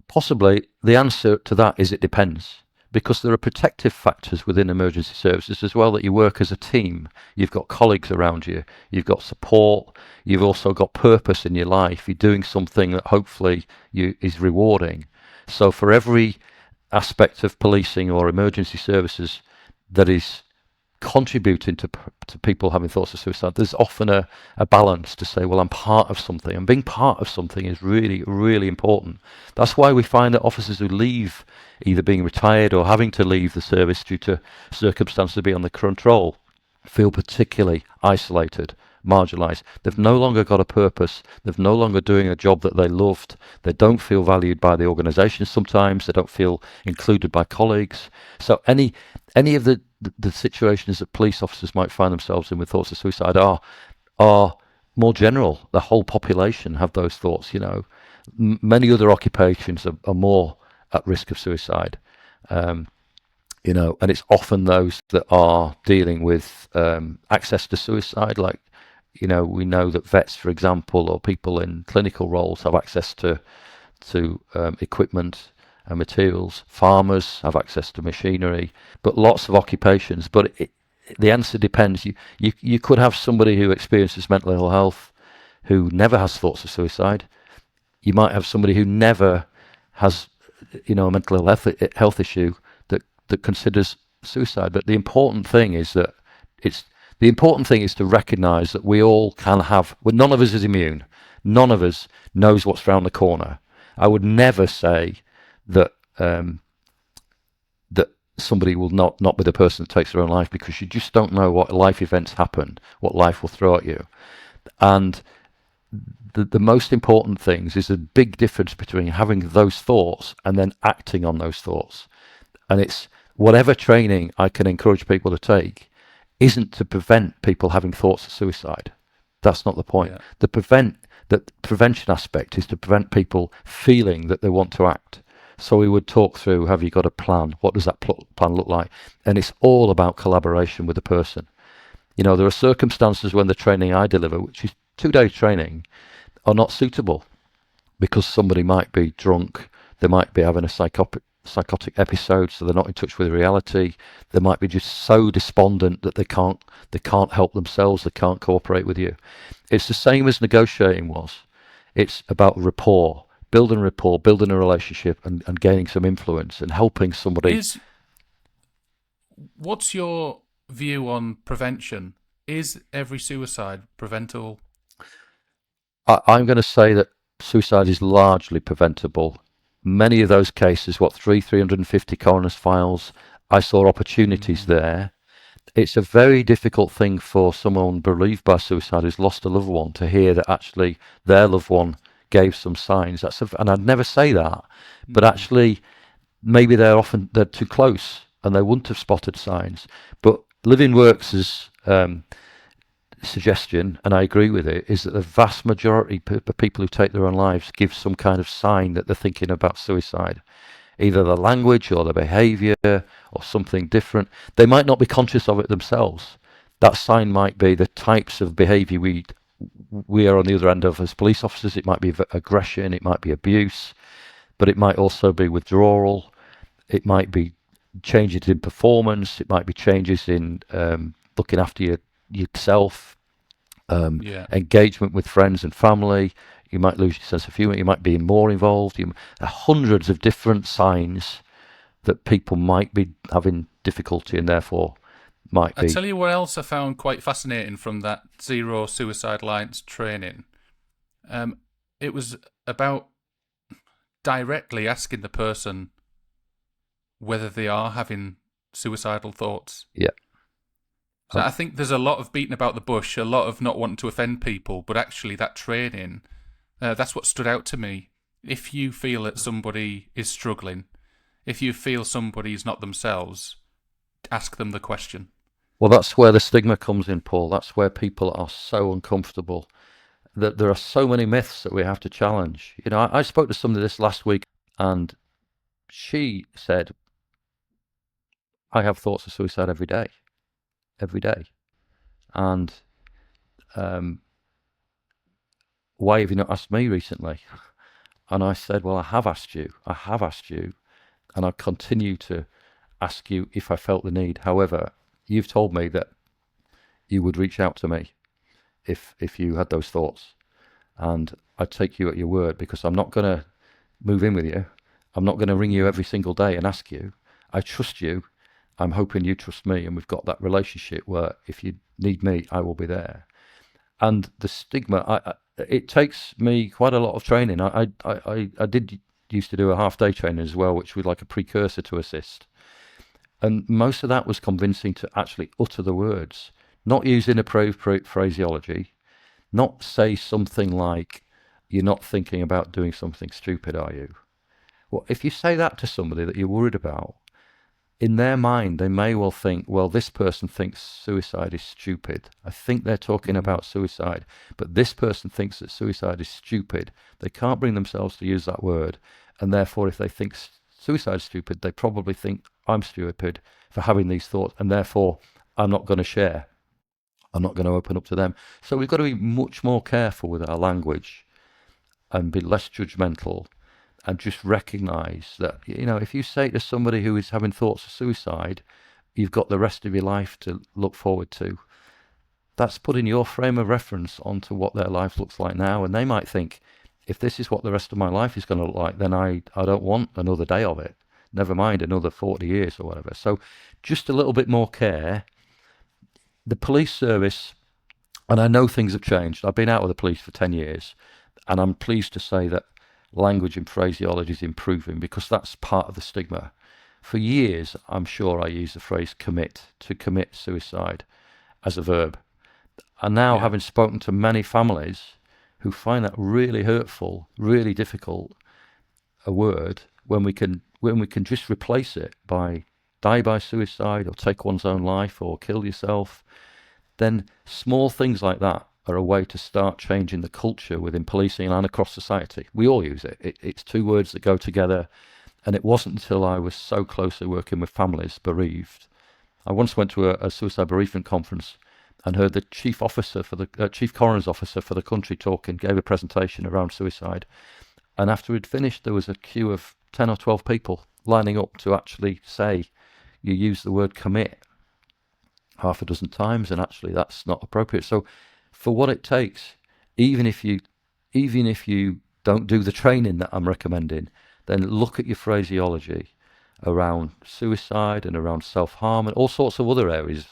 Possibly the answer to that is it depends. Because there are protective factors within emergency services as well, that you work as a team. You've got colleagues around you, you've got support, you've also got purpose in your life. You're doing something that hopefully is rewarding. So for every aspect of policing or emergency services that is contributing to people having thoughts of suicide, there's often a balance to say, well, I'm part of something, and being part of something is really, really important. That's why we find that officers who leave, either being retired or having to leave the service due to circumstances beyond their control, feel particularly isolated, marginalised. They've no longer got a purpose. They're no longer doing a job that they loved. They don't feel valued by the organisation sometimes. They don't feel included by colleagues. So any of the situations that police officers might find themselves in with thoughts of suicide are more general. The whole population have those thoughts. Many other occupations are more at risk of suicide. And it's often those that are dealing with access to suicide. Like, we know that vets, for example, or people in clinical roles have access to equipment and materials. Farmers have access to machinery, but lots of occupations. But the answer depends. You could have somebody who experiences mental ill health who never has thoughts of suicide. You might have somebody who never has, a mental health issue that considers suicide. But the important thing is to recognise that we all can have. Well, none of us is immune. None of us knows what's round the corner. I would never say that that somebody will not be the person that takes their own life, because you just don't know what life events happen, what life will throw at you. And the most important things is a big difference between having those thoughts and then acting on those thoughts. And it's whatever training I can encourage people to take isn't to prevent people having thoughts of suicide. That's not the point. Yeah. The prevention aspect is to prevent people feeling that they want to act. So we would talk through, have you got a plan? What does that plan look like? And it's all about collaboration with the person. There are circumstances when the training I deliver, which is 2-day training, are not suitable because somebody might be drunk, they might be having a psychotic episode, so they're not in touch with reality. They might be just so despondent that they can't help themselves, they can't cooperate with you. It's the same as negotiating was. It's about rapport, building a relationship, and gaining some influence and helping somebody. What's your view on prevention? Is every suicide preventable? I'm going to say that suicide is largely preventable. Many of those cases, 350 coroner's files, I saw opportunities there. It's a very difficult thing for someone bereaved by suicide who's lost a loved one to hear that actually their loved one gave some signs. And I'd never say that, but actually maybe they're too close and they wouldn't have spotted signs. But Living Works' suggestion, and I agree with it, is that the vast majority of people who take their own lives give some kind of sign that they're thinking about suicide. either the language or the behaviour or something different. They might not be conscious of it themselves. That sign might be the types of behaviour we are on the other end of as police officers. It might be aggression, it might be abuse, but it might also be withdrawal. It might be changes in performance. It might be changes in looking after yourself, Yeah. engagement with friends and family. You might lose your sense of humour. You might be more involved. There are hundreds of different signs that people might be having difficulty and therefore might I be. tell you what else I found quite fascinating from that Zero Suicide Lines training. Um, it was about directly asking the person whether they are having suicidal thoughts. Yeah. So I think there's a lot of beating about the bush, a lot of not wanting to offend people, but actually that training, that's what stood out to me. If you feel that somebody is struggling, if you feel somebody is not themselves, ask them the question. Well, that's where the stigma comes in, Paul. That's where people are so uncomfortable. That there are so many myths that we have to challenge. You know, I spoke to somebody this last week, and she said, "I have thoughts of suicide every day." And why have you not asked me recently? And I said, well, I have asked you, and I continue to ask you if I felt the need. However, you've told me that you would reach out to me if you had those thoughts, and I take you at your word, because I'm not going to move in with you. I'm not going to ring you every single day and ask you. I trust you. I'm hoping you trust me, and we've got that relationship where if you need me, I will be there. And the stigma, it takes me quite a lot of training. I did used to do a half day training as well, which was like a precursor to assist. And most of that was convincing to actually utter the words, not use inappropriate phraseology, not say something like, you're not thinking about doing something stupid, are you? Well, if you say that to somebody that you're worried about, in their mind, they may well think, well, this person thinks suicide is stupid. I think they're talking about suicide, but this person thinks that suicide is stupid. They can't bring themselves to use that word. And therefore, if they think suicide is stupid, they probably think I'm stupid for having these thoughts. And therefore, I'm not going to share. I'm not going to open up to them. So we've got to be much more careful with our language and be less judgmental, and just recognize that, you know, if you say to somebody who is having thoughts of suicide, you've got the rest of your life to look forward to, that's putting your frame of reference onto what their life looks like now. And they might think, if this is what the rest of my life is going to look like, then I don't want another day of it, never mind another 40 years or whatever. So just a little bit more care. The police service, and I know things have changed. I've been out of the police for 10 years, and I'm pleased to say that language and phraseology is improving, because that's part of the stigma. For years, I'm sure I used the phrase to commit suicide as a verb. And now, having spoken to many families who find that really hurtful, really difficult, a word, when we can just replace it by die by suicide or take one's own life or kill yourself, then small things like that are a way to start changing the culture within policing and across society. We all use it. It's two words that go together. And it wasn't until I was so closely working with families bereaved. I once went to a suicide bereavement conference and heard the chief coroner's officer for the country talk, and gave a presentation around suicide. And after he'd finished, there was a queue of 10 or 12 people lining up to actually say, you use the word commit half a dozen times, and actually that's not appropriate. So for what it takes, even if you don't do the training that I'm recommending, then look at your phraseology around suicide and around self-harm and all sorts of other areas.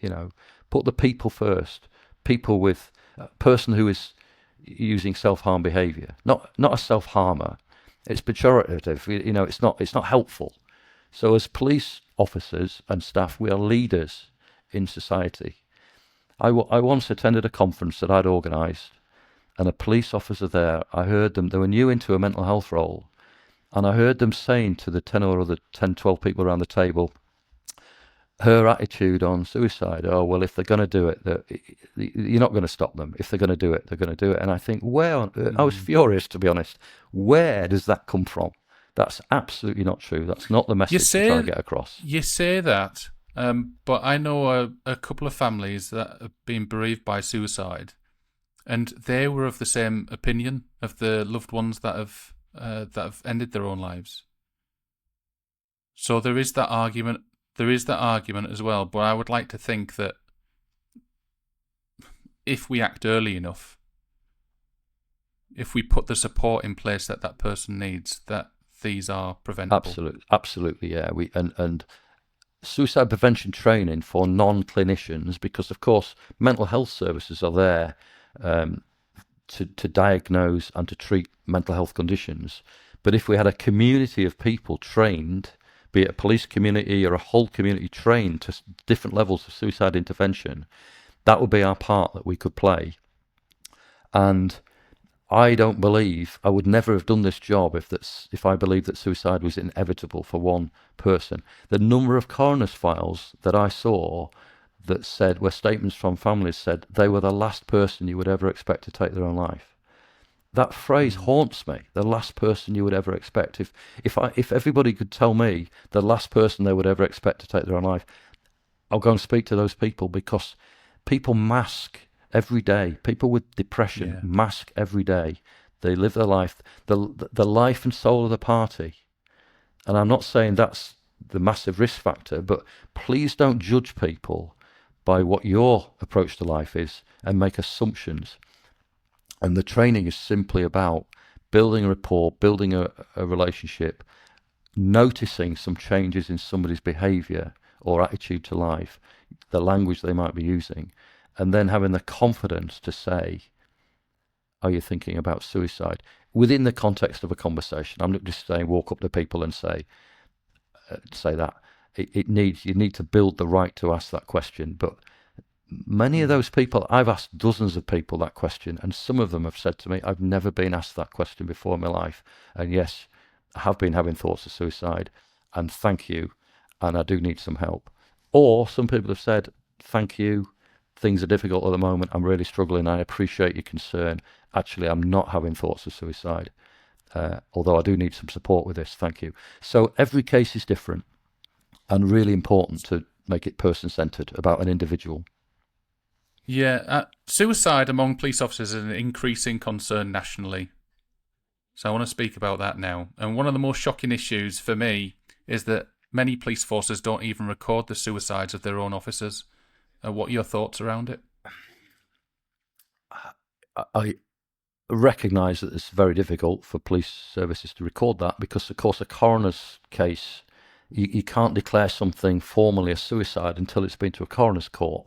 You know, put the people first. People with a person who is using self-harm behaviour, not a self-harmer. It's pejorative. You know, it's not helpful. So as police officers and staff, we are leaders in society. I once attended a conference that I'd organised, and a police officer there, I heard them, they were new into a mental health role, and I heard them saying to the 10, 12 people around the table, her attitude on suicide, oh, well, if they're going to do it, you're not going to stop them. If they're going to do it, they're going to do it. And I think, where on earth, I was furious, to be honest. Where does that come from? That's absolutely not true. That's not the You message we're trying to say get across. you say that, but I know a couple of families that have been bereaved by suicide, and they were of the same opinion of the loved ones that have ended their own lives. So there is that argument. There is that argument as well. But I would like to think that if we act early enough, if we put the support in place that that person needs, that these are preventable. Absolutely, yeah. And suicide prevention training for non-clinicians, because of course mental health services are there um, to diagnose and to treat mental health conditions. But if we had a community of people trained, be it a police community or a whole community trained to different levels of suicide intervention, that would be our part that we could play. And I don't believe I would never have done this job if I believed that suicide was inevitable for one person. The number of coroner's files that I saw that said, where statements from families said they were the last person you would ever expect to take their own life. That phrase Mm. haunts me. The last person you would ever expect. If everybody could tell me the last person they would ever expect to take their own life, I'll go and speak to those people, because people mask every day. People with depression Yeah. mask every day. They live their life, the life and soul of the party. And I'm not saying that's the massive risk factor, but please don't judge people by what your approach to life is and make assumptions. And the training is simply about building a rapport, building a relationship, noticing some changes in somebody's behavior or attitude to life, the language they might be using, and then having the confidence to say, are you thinking about suicide? Within the context of a conversation. I'm not just saying walk up to people and say that. You need to build the right to ask that question. But many of Mm. those people, I've asked dozens of people that question, and some of them have said to me, I've never been asked that question before in my life. And yes, I have been having thoughts of suicide, and thank you, and I do need some help. Or some people have said, thank you, things are difficult at the moment, I'm really struggling, I appreciate your concern. Actually, I'm not having thoughts of suicide, although I do need some support with this, thank you. So every case is different, and really important to make it person-centred about an individual. Yeah. Suicide among police officers is an increasing concern nationally. So I want to speak about that now. And one of the most shocking issues for me is that many police forces don't even record the suicides of their own officers. What are your thoughts around it? I recognise that it's very difficult for police services to record that, because, of course, a coroner's case, you can't declare something formally a suicide until it's been to a coroner's court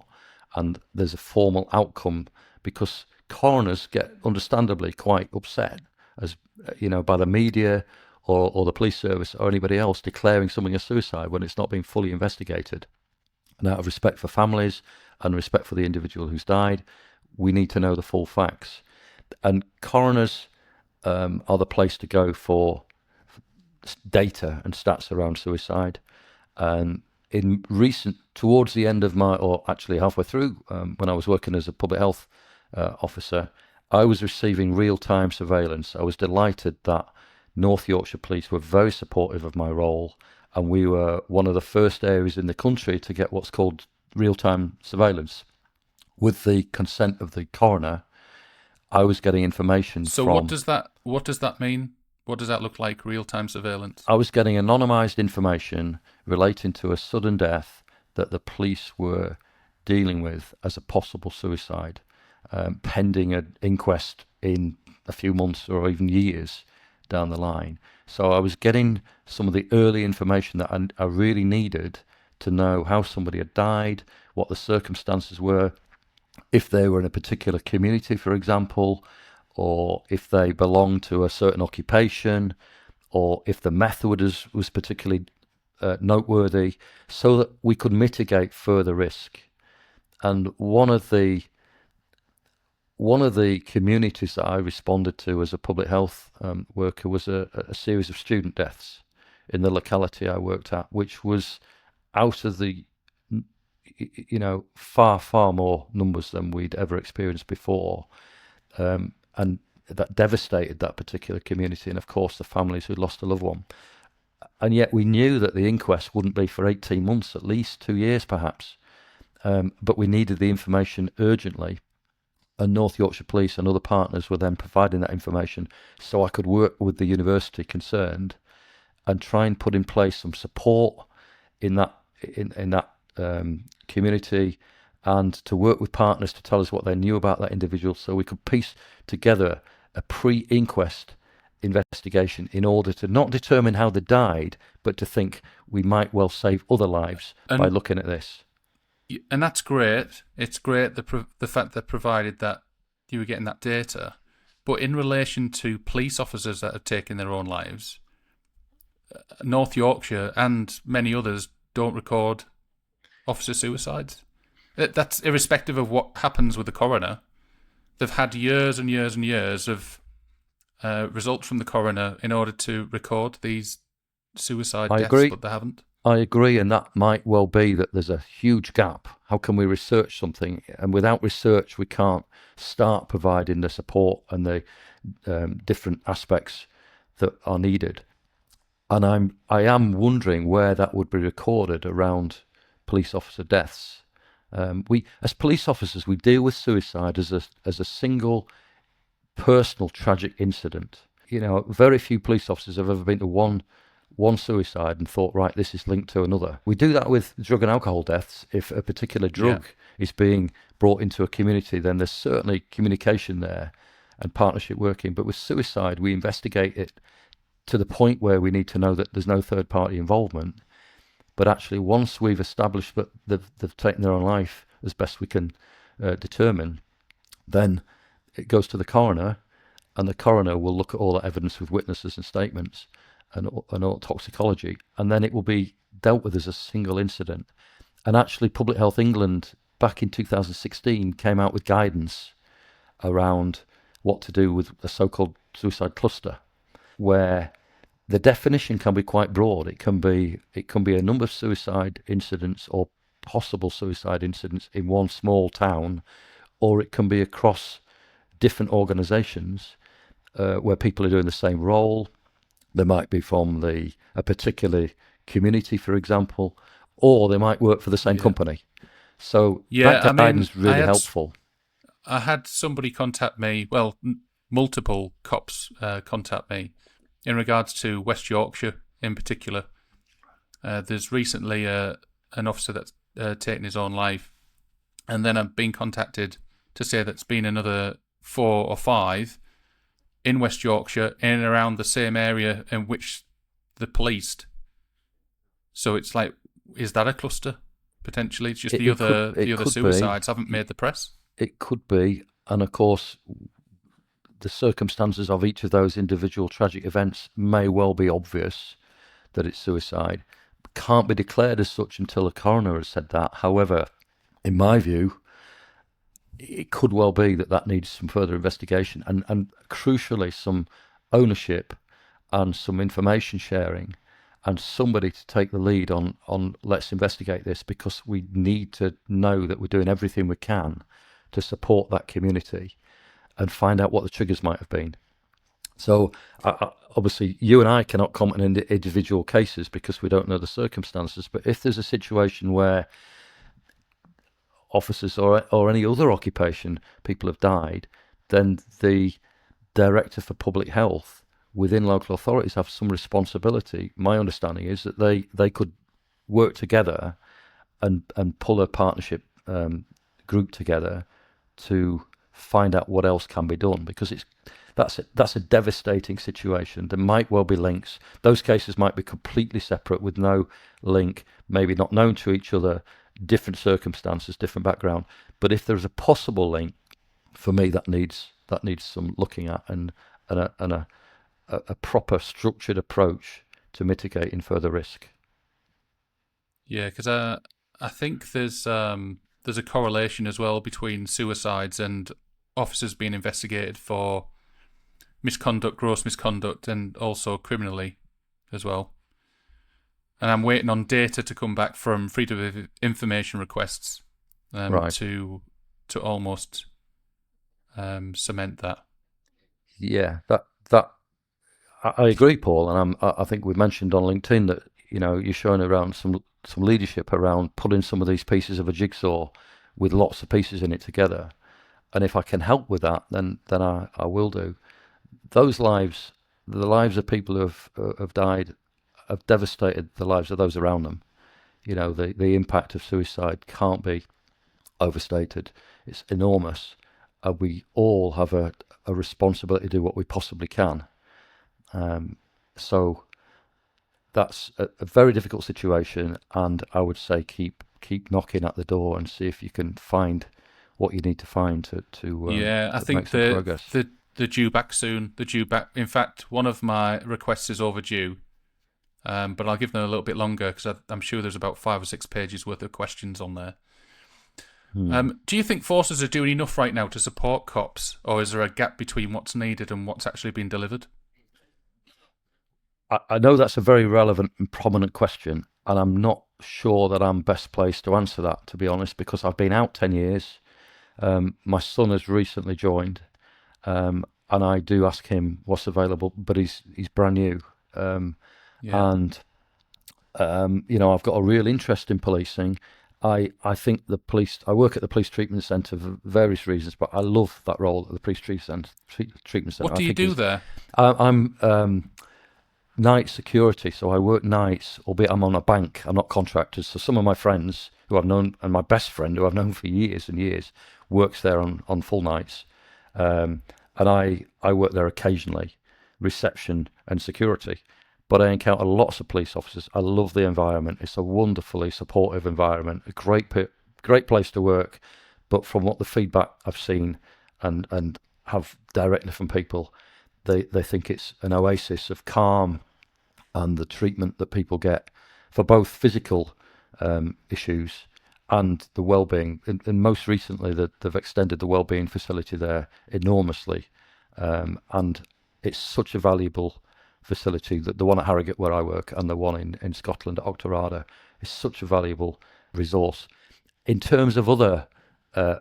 and there's a formal outcome, because coroners get understandably quite upset, as by the media or the police service or anybody else declaring something a suicide when it's not been fully investigated. And out of respect for families and respect for the individual who's died, we need to know the full facts. And coroners are the place to go for data and stats around suicide. And towards the end of or actually halfway through, when I was working as a public health officer, I was receiving real-time surveillance. I was delighted that North Yorkshire Police were very supportive of my role, and we were one of the first areas in the country to get what's called real-time surveillance. With the consent of the coroner, I was getting information So from. what does that mean? What does that look like? Real time surveillance. I was getting anonymised information relating to a sudden death that the police were dealing with as a possible suicide, pending an inquest in a few months or even years down the line. So I was getting some of the early information that I really needed to know how somebody had died, what the circumstances were, if they were in a particular community, for example, or if they belonged to a certain occupation, or if the method was particularly noteworthy, so that we could mitigate further risk. And one of the communities that I responded to as a public health worker was a series of student deaths in the locality I worked at, which was out of the far more numbers than we'd ever experienced before. And that devastated that particular community, and of course the families who lost a loved one. And yet we knew that the inquest wouldn't be for 18 months, at least 2 years perhaps. But we needed the information urgently, and North Yorkshire Police and other partners were then providing that information, so I could work with the university concerned and try and put in place some support in that community, and to work with partners to tell us what they knew about that individual, so we could piece together a pre-inquest investigation in order to not determine how they died, but to think we might well save other lives by And looking at this. that's great. It's great the fact that provided that you were getting that data, but in relation to police officers that have taken their own lives, North Yorkshire and many others don't record officer suicides. That's irrespective of what happens with the coroner. They've had years and years and years of results from the coroner in order to record these suicide I deaths, agree. but they haven't. I agree, and that might well be that there's a huge gap. How can we research something? And without research, we can't start providing the support and the different aspects that are needed. And I am wondering where that would be recorded around police officer deaths. We, as police officers, we deal with suicide as a single personal tragic incident. Very few police officers have ever been to one suicide and thought, right, this is linked to another. We do that with drug and alcohol deaths. If a particular drug is being brought into a community, then there's certainly communication there and partnership working. But with suicide, we investigate it to the point where we need to know that there's no third party involvement. But actually, once we've established that they've taken their own life as best we can determine, then it goes to the coroner, and the coroner will look at all that evidence with witnesses and statements and all toxicology, and then it will be dealt with as a single incident. And actually, Public Health England back in 2016 came out with guidance around what to do with a so-called suicide cluster, where the definition can be quite broad. It can be a number of suicide incidents or possible suicide incidents in one small town, or it can be across different organisations where people are doing the same role. They might be from a particular community, for example, or they might work for the same company. So that guidance is really helpful. I had somebody contact me, multiple cops contact me in regards to West Yorkshire in particular. There's recently an officer that's taken his own life, and then I've been contacted to say that's been another 4 or 5 in West Yorkshire, in and around the same area in which they're policed. So it's like, is that a cluster? Potentially, it's just the other suicides haven't made the press. It could be, and of course, the circumstances of each of those individual tragic events may well be obvious that it's suicide. Can't be declared as such until a coroner has said that. However, in my view, it could well be that needs some further investigation and crucially some ownership and some information sharing and somebody to take the lead on let's investigate this, because we need to know that we're doing everything we can to support that community and find out what the triggers might have been. So obviously you and I cannot comment on individual cases because we don't know the circumstances, but if there's a situation where officers or any other occupation, people have died, then the Director for Public Health within local authorities have some responsibility. My understanding is that they could work together and pull a partnership group together to find out what else can be done, because that's a devastating situation. There might well be links. Those cases might be completely separate with no link, maybe not known to each other, different circumstances, different background. But if there's a possible link, for me, that needs some looking at and a proper structured approach to mitigating further risk. Yeah, because I think there's a correlation as well between suicides and officers being investigated for misconduct, gross misconduct, and also criminally as well. And I'm waiting on data to come back from Freedom of Information requests Right. to almost cement that. yeah, that I agree, Paul, and I think we mentioned on LinkedIn that you're showing around some leadership around putting some of these pieces of a jigsaw with lots of pieces in it together. And if I can help with that, then I will do. Those lives, the lives of people who have died, have devastated the lives of those around them. The impact of suicide can't be overstated. It's enormous. We all have a responsibility to do what we possibly can. Um, so that's a very difficult situation, and I would say keep knocking at the door and see if you can find what you need to find Yeah, I to make think some progress. they're due back soon. They're due back. In fact, one of my requests is overdue, but I'll give them a little bit longer because I'm sure there's about 5 or 6 pages worth of questions on there. Hmm. Do you think forces are doing enough right now to support cops, or is there a gap between what's needed and what's actually being delivered? I know that's a very relevant and prominent question, and I'm not sure that I'm best placed to answer that, to be honest, because I've been out 10 years. My son has recently joined, and I do ask him what's available, but he's brand new. Um, Yeah. and I've got a real interest in policing. I think the police. I work at the police treatment centre for various reasons, but I love that role at the police treatment centre. What I do you think do is there? I'm night security, so I work nights, albeit I'm on a bank. I'm not contractors. So some of my friends who I've known, and my best friend who I've known for years and years, works there on full nights, and I work there occasionally, reception and security. But I encounter lots of police officers. I love the environment. It's a wonderfully supportive environment, a great place to work. But from what the feedback I've seen and have directly from people, they think it's an oasis of calm and the treatment that people get for both physical issues and the well-being. And most recently, they've extended the well-being facility there enormously, and it's such a valuable facility that the one at Harrogate where I work and the one in Scotland at Octorada is such a valuable resource. In terms of other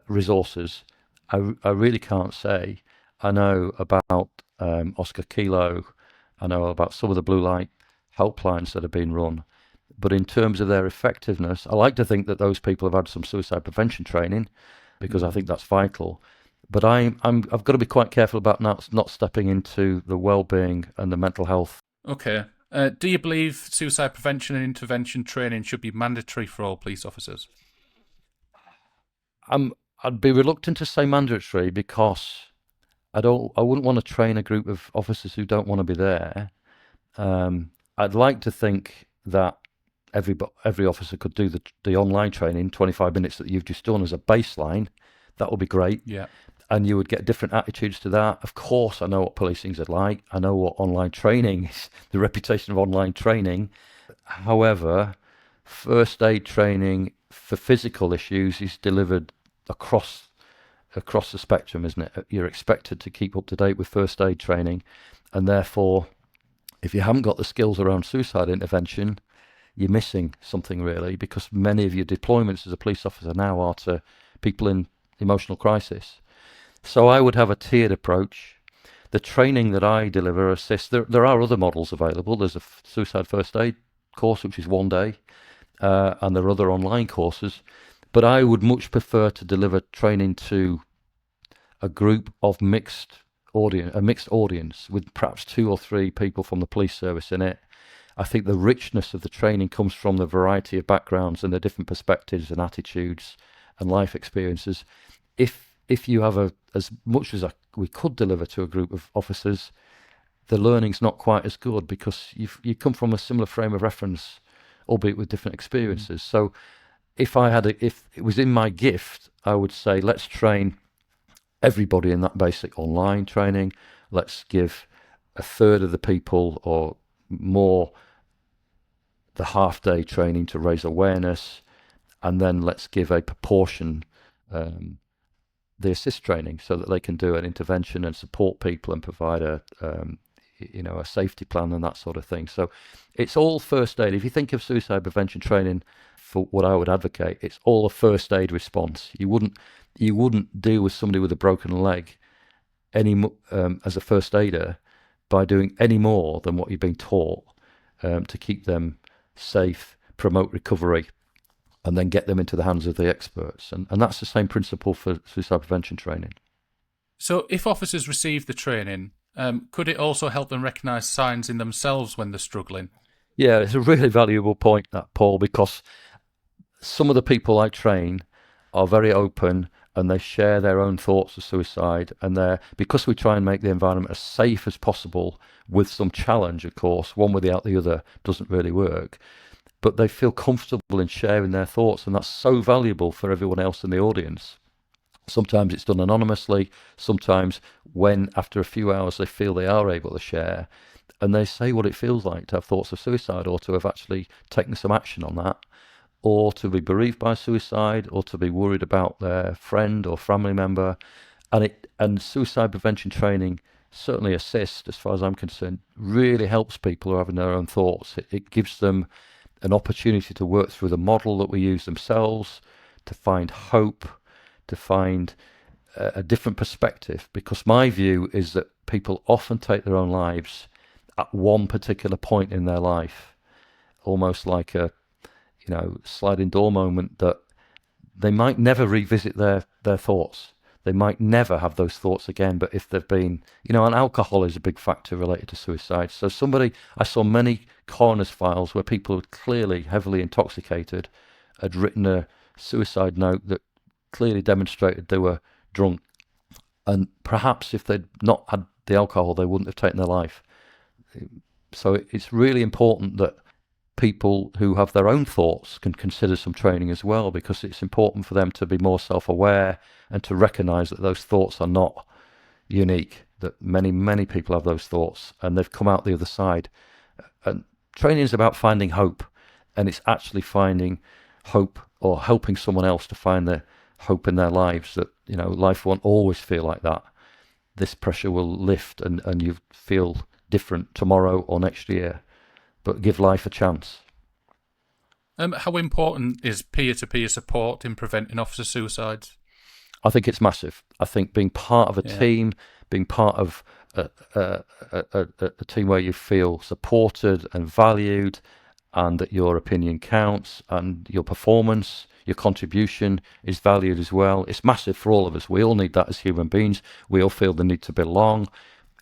resources, I really can't say. I know about Oscar Kilo. I know about some of the blue light helplines that have been run. But in terms of their effectiveness, I like to think that those people have had some suicide prevention training because I think that's vital. But I've got to be quite careful about not stepping into the well-being and the mental health. Okay. Do you believe suicide prevention and intervention training should be mandatory for all police officers? I'd be reluctant to say mandatory because I wouldn't want to train a group of officers who don't want to be there. I'd like to think that every officer could do the online training, 25 minutes that you've just done as a baseline. That would be great. Yeah. And you would get different attitudes to that. Of course, I know what policing's like. I know what online training is, the reputation of online training. However, first aid training for physical issues is delivered across the spectrum, isn't it? You're expected to keep up to date with first aid training, and therefore, if you haven't got the skills around suicide intervention, you're missing something really, because many of your deployments as a police officer now are to people in emotional crisis. So I would have a tiered approach. The training that I deliver assists. There are other models available. There's a suicide first aid course, which is one day, and there are other online courses. But I would much prefer to deliver training to a group of a mixed audience with perhaps 2 or 3 people from the police service in it. I think the richness of the training comes from the variety of backgrounds and the different perspectives and attitudes and life experiences. If you have as much as we could deliver to a group of officers, the learning's not quite as good because you come from a similar frame of reference, albeit with different experiences. So if it was in my gift, I would say let's train everybody in that basic online training. Let's give a third of the people or more the half day training to raise awareness, and then let's give a proportion the assist training so that they can do an intervention and support people and provide a safety plan and that sort of thing. So it's all first aid. If you think of suicide prevention training, for what I would advocate, it's all a first aid response. You wouldn't deal with somebody with a broken leg as a first aider by doing any more than what you've been taught to keep them safe, promote recovery, and then get them into the hands of the experts. And that's the same principle for suicide prevention training. So, if officers receive the training, could it also help them recognise signs in themselves when they're struggling? Yeah, it's a really valuable point, that, Paul, because some of the people I train are very open and they share their own thoughts of suicide. And because we try and make the environment as safe as possible with some challenge, of course, one without the other doesn't really work. But they feel comfortable in sharing their thoughts, and that's so valuable for everyone else in the audience. Sometimes it's done anonymously, sometimes when after a few hours they feel they are able to share, and they say what it feels like to have thoughts of suicide, or to have actually taken some action on that, or to be bereaved by suicide, or to be worried about their friend or family member. And suicide prevention training certainly assists, as far as I'm concerned, really helps people who are having their own thoughts. It gives them an opportunity to work through the model that we use themselves, to find hope, to find a different perspective. Because my view is that people often take their own lives at one particular point in their life, almost like a sliding door moment, that they might never revisit their thoughts. They might never have those thoughts again. But if they've been, and alcohol is a big factor related to suicide. So I saw many coroner's files where people were clearly heavily intoxicated had written a suicide note that clearly demonstrated they were drunk. And perhaps if they'd not had the alcohol, they wouldn't have taken their life. So it's really important that people who have their own thoughts can consider some training as well, because it's important for them to be more self-aware and to recognize that those thoughts are not unique, that many people have those thoughts and they've come out the other side. And training is about finding hope, and it's actually finding hope or helping someone else to find the hope in their lives, that life won't always feel like that. This pressure will lift and you feel different tomorrow or next year, but give life a chance. How important is peer-to-peer support in preventing officer suicides? I think it's massive. I think being part of a team, being part of a team where you feel supported and valued, and that your opinion counts and your performance, your contribution is valued as well. It's massive for all of us. We all need that as human beings. We all feel the need to belong.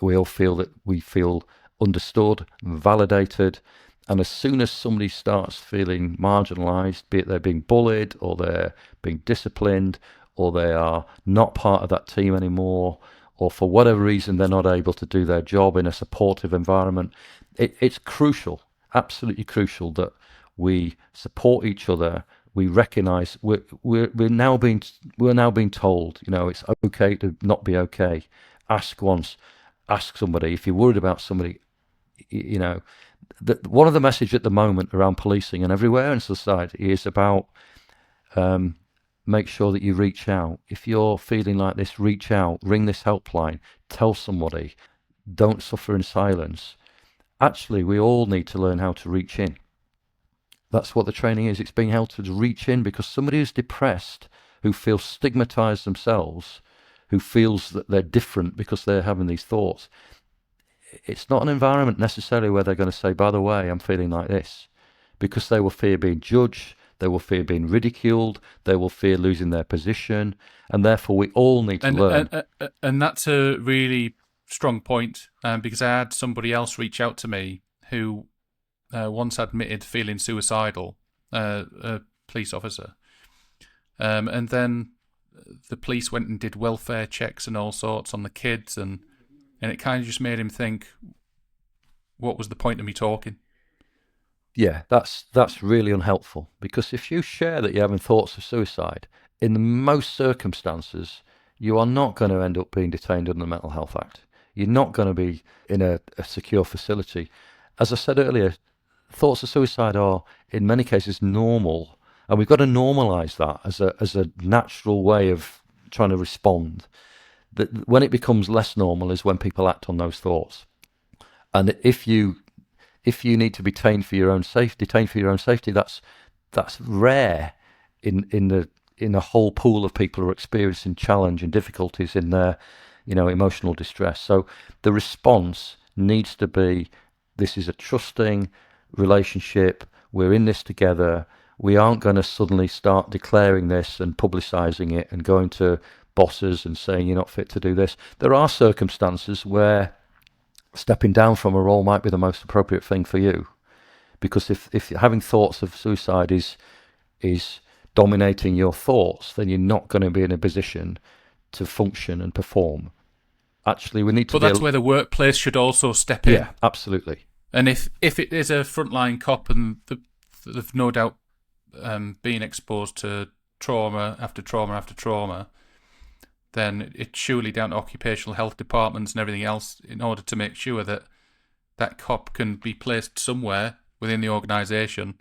We all feel that we feel understood, validated. And as soon as somebody starts feeling marginalized, be it they're being bullied or they're being disciplined or they are not part of that team anymore, or for whatever reason they're not able to do their job in a supportive environment, it's crucial, absolutely crucial, that we support each other. We recognise we're now being told, it's okay to not be okay. Ask once, ask somebody if you're worried about somebody. One of the messages at the moment around policing and everywhere in society is about make sure that you reach out. If you're feeling like this, reach out, ring this helpline, tell somebody, don't suffer in silence. Actually, we all need to learn how to reach in. That's what the training is. It's being able to reach in, because somebody who's depressed, who feels stigmatized themselves, who feels that they're different because they're having these thoughts, it's not an environment necessarily where they're going to say, by the way, I'm feeling like this, because they will fear being judged, they will fear being ridiculed, they will fear losing their position, and therefore we all need to learn. And that's a really strong point, because I had somebody else reach out to me who once admitted feeling suicidal, a police officer, and then the police went and did welfare checks and all sorts on the kids, and it kind of just made him think, what was the point of me talking? Yeah, that's really unhelpful, because if you share that you're having thoughts of suicide, in most circumstances, you are not going to end up being detained under the Mental Health Act. You're not going to be in a secure facility. As I said earlier, thoughts of suicide are, in many cases, normal, and we've got to normalise that as a natural way of trying to respond. But when it becomes less normal is when people act on those thoughts. And if you need to be detained for your own safety, that's rare in a whole pool of people who are experiencing challenge and difficulties in their emotional distress. So the response needs to be, this is a trusting relationship. We're in this together. We aren't going to suddenly start declaring this and publicising it and going to bosses and saying you're not fit to do this. There are circumstances where stepping down from a role might be the most appropriate thing for you, because if having thoughts of suicide is dominating your thoughts, then you're not going to be in a position to function and perform. Actually, we need to. But that's where the workplace should also step in. Yeah, absolutely. And if it is a frontline cop and they've no doubt been exposed to trauma after trauma after trauma, then it's surely down to occupational health departments and everything else in order to make sure that that cop can be placed somewhere within the organisation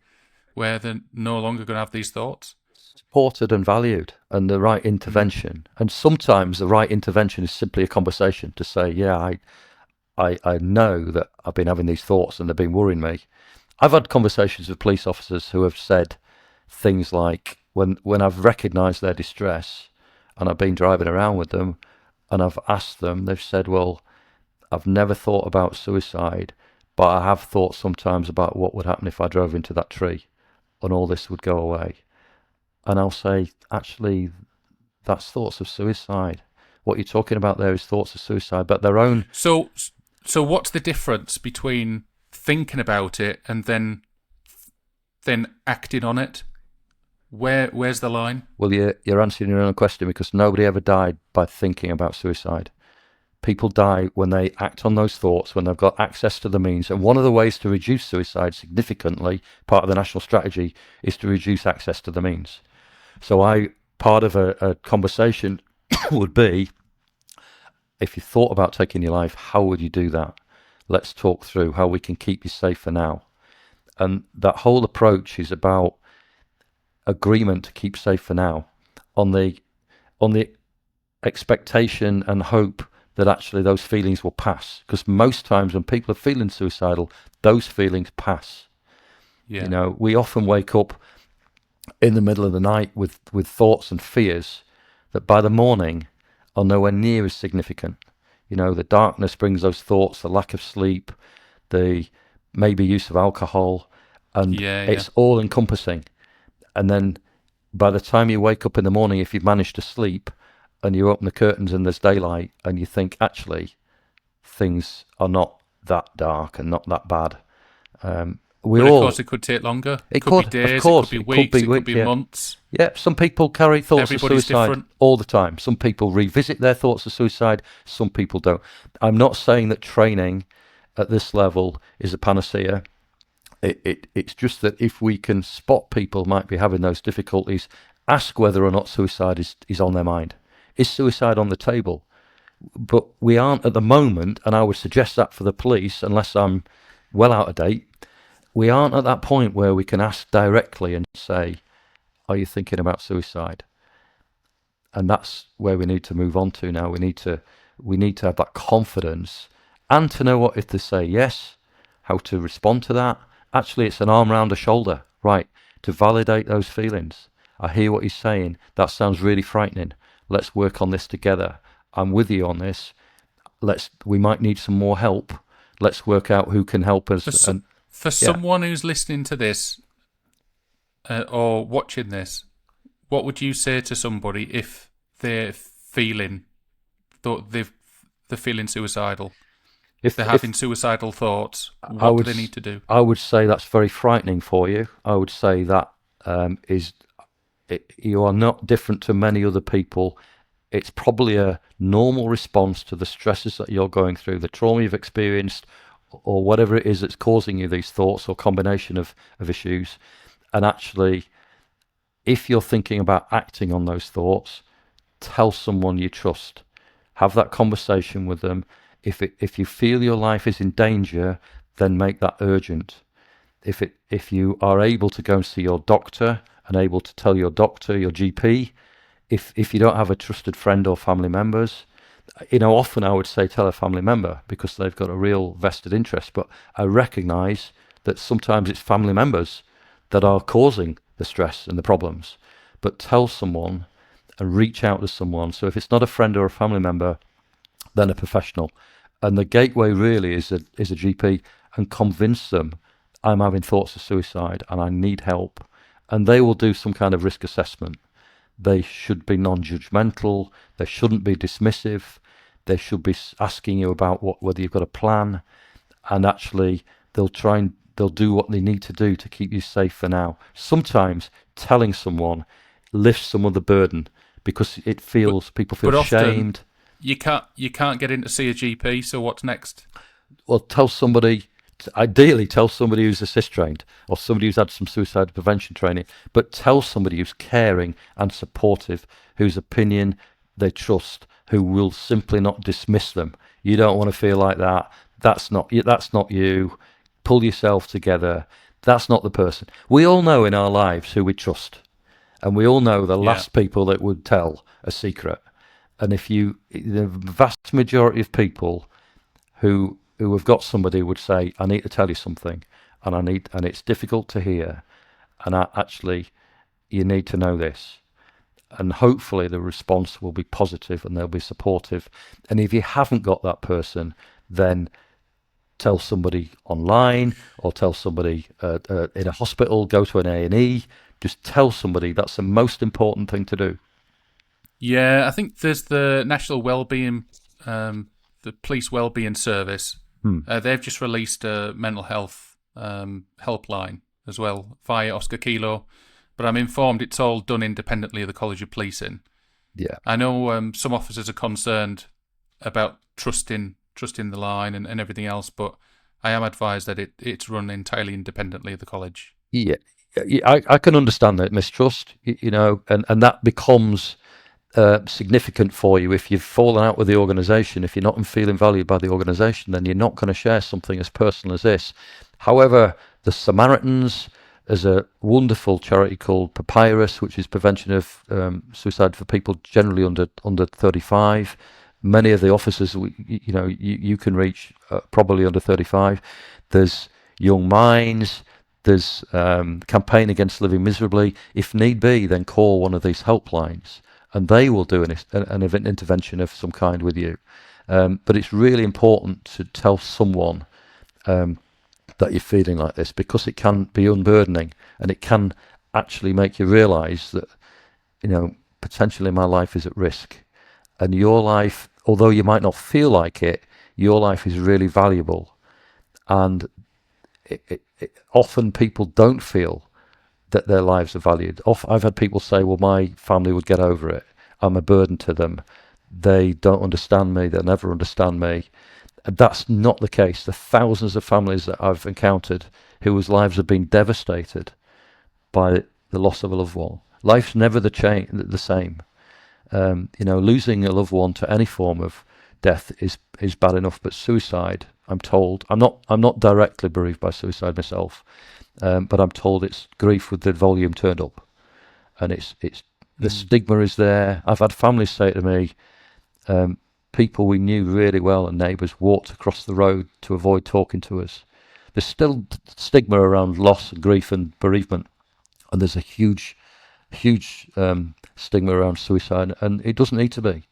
where they're no longer going to have these thoughts. Supported and valued, and the right intervention. And sometimes the right intervention is simply a conversation to say, yeah, I know that I've been having these thoughts and they've been worrying me. I've had conversations with police officers who have said things like, when I've recognised their distress and I've been driving around with them and I've asked them, they've said, well, I've never thought about suicide, but I have thought sometimes about what would happen if I drove into that tree and all this would go away. And I'll say, actually, that's thoughts of suicide. What you're talking about there is thoughts of suicide, but their own. So what's the difference between thinking about it and then acting on it? Where's the line? Well, you're answering your own question, because nobody ever died by thinking about suicide. People die when they act on those thoughts, when they've got access to the means. And one of the ways to reduce suicide significantly, part of the national strategy, is to reduce access to the means. So part of a conversation would be, if you thought about taking your life, how would you do that? Let's talk through how we can keep you safe for now. And that whole approach is about agreement to keep safe for now, on the expectation and hope that actually those feelings will pass. Because most times when people are feeling suicidal, those feelings pass. Yeah. We often wake up in the middle of the night with thoughts and fears that by the morning are nowhere near as significant. The darkness brings those thoughts, the lack of sleep, the maybe use of alcohol, and it's all encompassing. And then by the time you wake up in the morning, if you've managed to sleep and you open the curtains and there's daylight and you think, actually, things are not that dark and not that bad. But of course, it could take longer. It could be days, of course, it could be weeks, it could be months. Yeah, some people carry thoughts Everybody's of suicide different. all the time. Some people revisit their thoughts of suicide, some people don't. I'm not saying that training at this level is a panacea. It's just that if we can spot people might be having those difficulties, ask whether or not suicide is on their mind. Is suicide on the table? But we aren't at the moment, and I would suggest that for the police, unless I'm well out of date, we aren't at that point where we can ask directly and say, are you thinking about suicide? And that's where we need to move on to now. We need to have that confidence, and to know what if they say yes, how to respond to that. Actually, it's an arm round a shoulder, right, to validate those feelings. I hear what he's saying. That sounds really frightening. Let's work on this together. I'm with you on this. We might need some more help. Let's work out who can help us. For someone who's listening to this or watching this, what would you say to somebody if they're feeling suicidal? If they're having suicidal thoughts, what do they need to do? I would say that's very frightening for you. I would say that you are not different to many other people. It's probably a normal response to the stresses that you're going through, the trauma you've experienced, or whatever it is that's causing you these thoughts, or combination of issues. And actually, if you're thinking about acting on those thoughts, tell someone you trust. Have that conversation with them. If you feel your life is in danger, then make that urgent. If you are able to go and see your doctor and able to tell your doctor, your GP, if you don't have a trusted friend or family members, often I would say tell a family member, because they've got a real vested interest. But I recognise that sometimes it's family members that are causing the stress and the problems. But tell someone and reach out to someone. So if it's not a friend or a family member, than a professional. And the gateway really is a GP, and convince them I'm having thoughts of suicide and I need help. And they will do some kind of risk assessment. They should be non-judgmental. They shouldn't be dismissive. They should be asking you about whether you've got a plan, and actually they'll do what they need to do to keep you safe for now. Sometimes telling someone lifts some of the burden because people feel But often shamed. you can't get in to see a GP. So what's next? Well, ideally tell somebody who's assist trained or somebody who's had some suicide prevention training, but tell somebody who's caring and supportive, whose opinion they trust, who will simply not dismiss them. You don't want to feel like that. That's not you. That's not you. Pull yourself together. That's not the person. We all know in our lives who we trust, and we all know the Yeah. last people that would tell a secret. And the vast majority of people who have got somebody would say, I need to tell you something, and it's difficult to hear, and actually you need to know this. And hopefully the response will be positive and they'll be supportive. And if you haven't got that person, then tell somebody online or tell somebody in a hospital, go to an A&E. Just tell somebody. That's the most important thing to do. Yeah, I think there's the National Wellbeing, the Police Wellbeing Service. Hmm. They've just released a mental health helpline as well via Oscar Kilo, but I'm informed it's all done independently of the College of Policing. Yeah. I know some officers are concerned about trusting the line and everything else, but I am advised that it's run entirely independently of the college. Yeah. I can understand that mistrust, and that becomes significant for you if you've fallen out with the organisation. If you're not feeling valued by the organisation, then you're not going to share something as personal as this. However, the Samaritans, there's a wonderful charity called Papyrus, which is prevention of suicide for people generally under 35. Many of the officers, you can reach probably under 35. There's Young Minds. There's campaign against living miserably. If need be, then call one of these helplines, and they will do an intervention of some kind with you. But it's really important to tell someone that you're feeling like this, because it can be unburdening, and it can actually make you realise that, potentially my life is at risk. And your life, although you might not feel like it, your life is really valuable. And often people don't feel that their lives are valued. I've had people say, well, my family would get over it. I'm a burden to them. They don't understand me. They'll never understand me. And that's not the case. The thousands of families that I've encountered whose lives have been devastated by the loss of a loved one. Life's never the same. Losing a loved one to any form of death is bad enough, but suicide, I'm told, I'm not directly bereaved by suicide myself, but I'm told it's grief with the volume turned up, and it's the stigma is there. I've had families say to me, people we knew really well and neighbours walked across the road to avoid talking to us. There's still stigma around loss and grief and bereavement, and there's a huge stigma around suicide, and it doesn't need to be.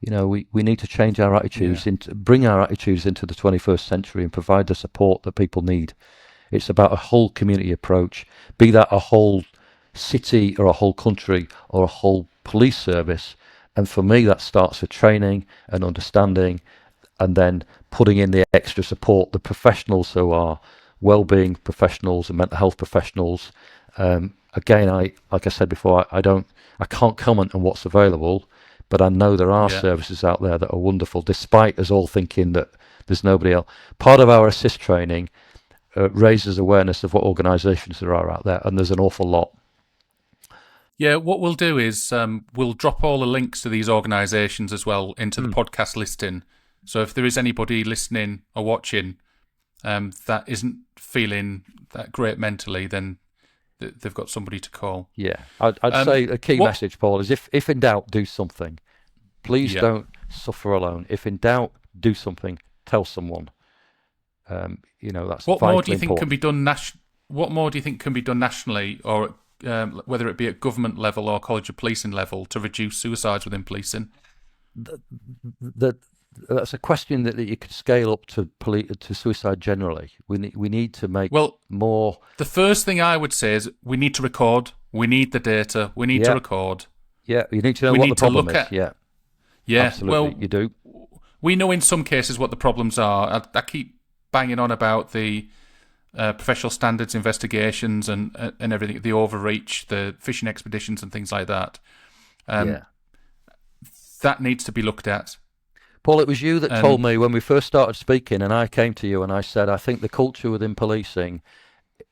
We need to change our attitudes, bring our attitudes into the 21st century and provide the support that people need. It's about a whole community approach, be that a whole city or a whole country or a whole police service. And for me, that starts with training and understanding, and then putting in the extra support, the professionals who are well-being professionals and mental health professionals. Again, like I said before, I can't comment on what's available, but I know there are services out there that are wonderful, despite us all thinking that there's nobody else. Part of our assist training raises awareness of what organisations there are out there, and there's an awful lot. Yeah, what we'll do is we'll drop all the links to these organisations as well into the podcast listing. So if there is anybody listening or watching that isn't feeling that great mentally, then they've got somebody to call. Yeah, I'd say a key message, Paul, is if in doubt, do something. Please don't suffer alone. If in doubt, do something. Tell someone. That's what more do you important. think can be done? What more do you think can be done nationally, or whether it be at government level or College of Policing level, to reduce suicides within policing? The that's a question that you could scale up to to suicide generally. We need to make Well, more. the first thing I would say is we need to record. We need the data. We need to Yeah, record. yeah. You need to know We what the need to problem look is. at. Yeah, Yeah, absolutely. well, You do. we know in some cases what the problems are. I keep banging on about the professional standards investigations and everything, the overreach, the fishing expeditions and things like that. Yeah. That needs to be looked at. Paul, it was you that told And me when we first started speaking, and I came to you and I said, I think the culture within policing,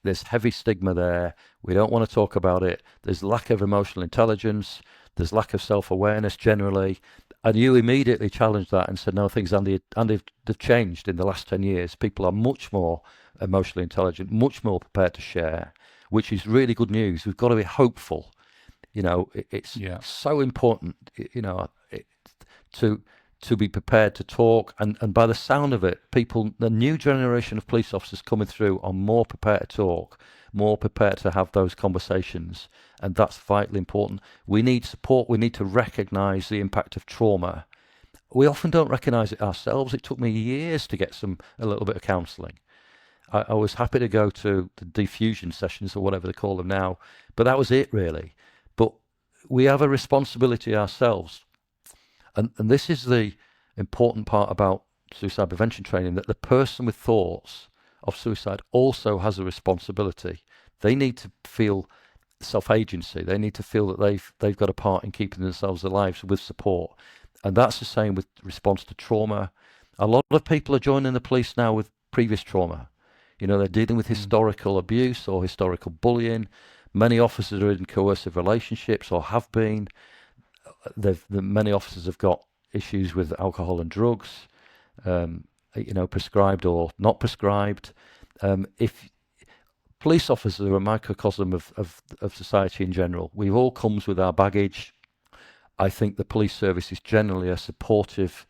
there's heavy stigma there. We don't want to talk about it. There's lack of emotional intelligence. There's lack of self-awareness generally. And you immediately challenged that and said, no, things, Andy, they've changed in the last 10 years. People are much more emotionally intelligent, much more prepared to share, which is really good news. We've got to be hopeful. It's yeah, so important, to be prepared to talk. And by the sound of it, the new generation of police officers coming through are more prepared to talk, more prepared to have those conversations. And that's vitally important. We need support. We need to recognise the impact of trauma. We often don't recognise it ourselves. It took me years to get a little bit of counselling. I was happy to go to the diffusion sessions or whatever they call them now, but that was it really. But we have a responsibility ourselves. And this is the important part about suicide prevention training, that the person with thoughts of suicide also has a responsibility. They need to feel self-agency. They need to feel that they've got a part in keeping themselves alive with support. And that's the same with response to trauma. A lot of people are joining the police now with previous trauma. They're dealing with historical abuse or historical bullying. Many officers are in coercive relationships or have been. Many officers have got issues with alcohol and drugs, prescribed or not prescribed. If police officers are a microcosm of society in general, we've all comes with our baggage. I think the police service is generally a supportive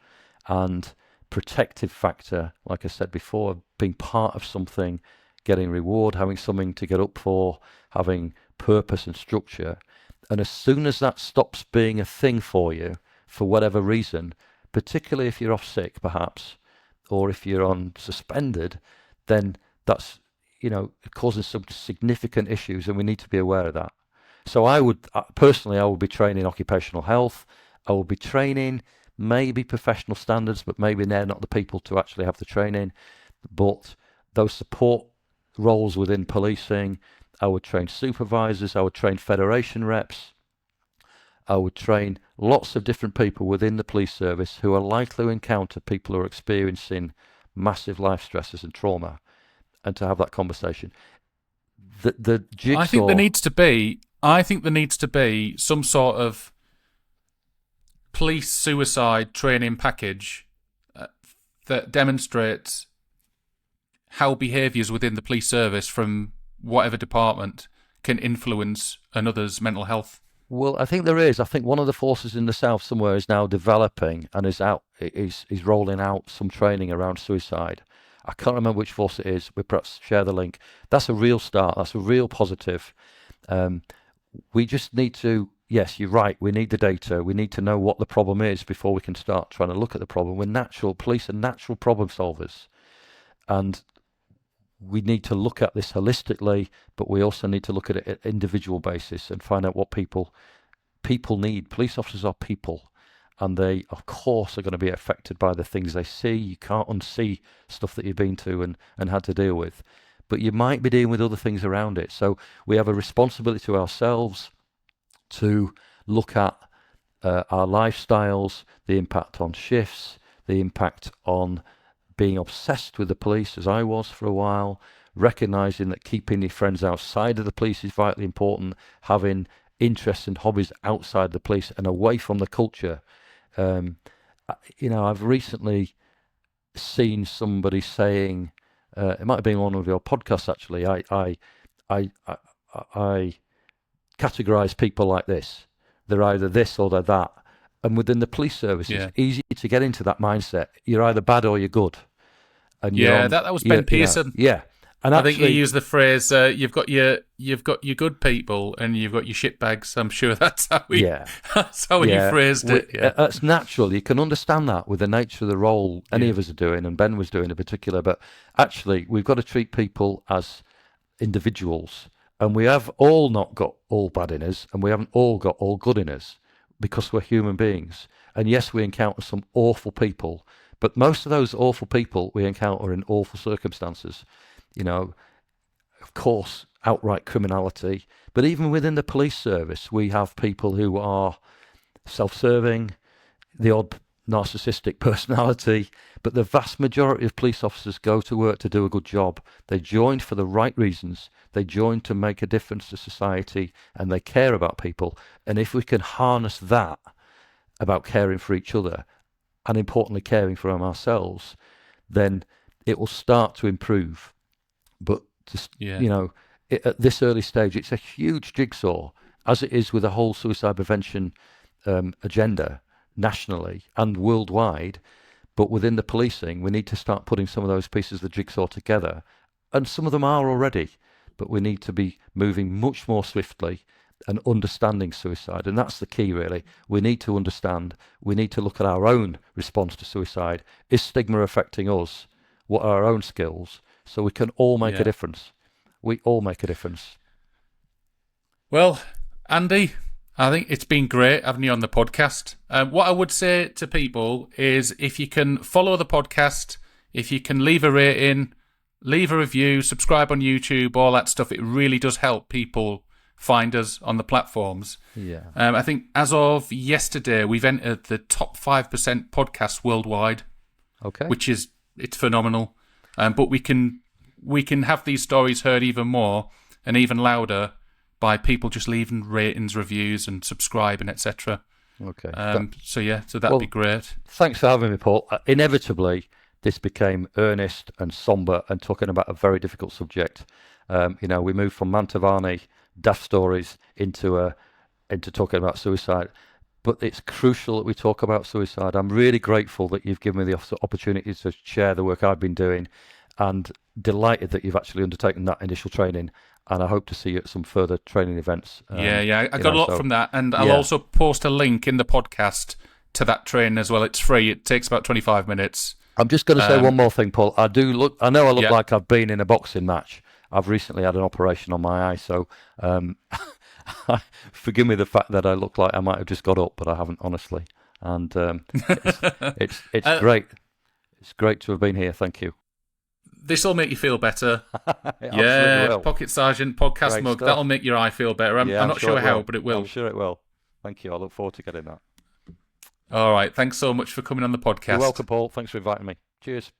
and protective factor. Like I said before, being part of something, getting reward, having something to get up for, having purpose and structure. And as soon as that stops being a thing for you, for whatever reason, particularly if you're off sick perhaps, or if you're on suspended, then that's, causing some significant issues, and we need to be aware of that. So I would be training occupational health. I would be training maybe professional standards, but maybe they're not the people to actually have the training. But those support roles within policing, I would train supervisors, I would train federation reps, I would train lots of different people within the police service who are likely to encounter people who are experiencing massive life stresses and trauma, and to have that conversation. The jigsaw. I think there needs to be some sort of police suicide training package that demonstrates how behaviours within the police service from whatever department can influence another's mental health. Well, I think there is. I think one of the forces in the south somewhere is now developing and is rolling out some training around suicide. I can't remember which force it is. We perhaps share the link. That's a real start. That's a real positive. We just need to. Yes, you're right. We need the data. We need to know what the problem is before we can start trying to look at the problem. Police are natural problem solvers, and we need to look at this holistically, but we also need to look at it at an individual basis and find out what people need. Police officers are people, and they, of course, are going to be affected by the things they see. You can't unsee stuff that you've been to and had to deal with, but you might be dealing with other things around it. So we have a responsibility to ourselves to look at our lifestyles, the impact on shifts, the impact on being obsessed with the police, as I was for a while, recognising that keeping your friends outside of the police is vitally important, having interests and hobbies outside the police and away from the culture. I've recently seen somebody saying, it might have been one of your podcasts actually, I categorise people like this. They're either this or they're that. And within the police service, It's easy to get into that mindset. You're either bad or you're good. And that was Ben Pearson. Yeah. And I think you actually, use the phrase you've got your good people and you've got your shitbags. I'm sure that's how yeah, you phrased it. Yeah, that's natural. You can understand that with the nature of the role any yeah, of us are doing, and Ben was doing in particular. But actually, we've got to treat people as individuals, and we have all not got all bad in us, and we haven't all got all good in us because we're human beings. And yes, we encounter some awful people, but most of those awful people we encounter in awful circumstances. You know, of course, outright criminality, but even within the police service, we have people who are self-serving, the odd narcissistic personality, but the vast majority of police officers go to work to do a good job. They join for the right reasons. They join to make a difference to society, and they care about people. And if we can harness that about caring for each other, and importantly caring for ourselves, then it will start to improve. But just, yeah, at this early stage, it's a huge jigsaw, as it is with the whole suicide prevention agenda nationally and worldwide. But within the policing, we need to start putting some of those pieces of the jigsaw together. And some of them are already, but we need to be moving much more swiftly and understanding suicide. And that's the key, really. We need to understand, we need to look at our own response to suicide. Is stigma affecting us? What are our own skills? So we can all make a yeah. difference. We all make a difference. Well, Andy, I think it's been great having you on the podcast. What I would say to people is if you can follow the podcast, if you can leave a rating, leave a review, subscribe on YouTube, all that stuff, it really does help people find us on the platforms. Yeah. I think as of yesterday, we've entered the top 5% podcasts worldwide, Okay. which is, it's phenomenal. But we can have these stories heard even more and even louder by people just leaving ratings, reviews, and subscribing, etc. Okay. So that'd be great. Thanks for having me, Paul. Inevitably, this became earnest and somber and talking about a very difficult subject. We moved from Mantovani daft stories into talking about suicide. But it's crucial that we talk about suicide. I'm really grateful that you've given me the opportunity to share the work I've been doing, and delighted that you've actually undertaken that initial training. And I hope to see you at some further training events. I got a lot from that. And I'll also post a link in the podcast to that training as well. It's free. It takes about 25 minutes. I'm just going to say one more thing, Paul. I know I look like I've been in a boxing match. I've recently had an operation on my eye, so forgive me the fact that I look like I might have just got up, but I haven't, honestly. And it's great. It's great to have been here. Thank you. This will make you feel better. Will. Pocket Sergeant podcast Great mug. stuff. That'll make your eye feel better. I'm not sure how, but it will. I'm sure it will. Thank you. I look forward to getting that. All right. Thanks so much for coming on the podcast. You're welcome, Paul. Thanks for inviting me. Cheers.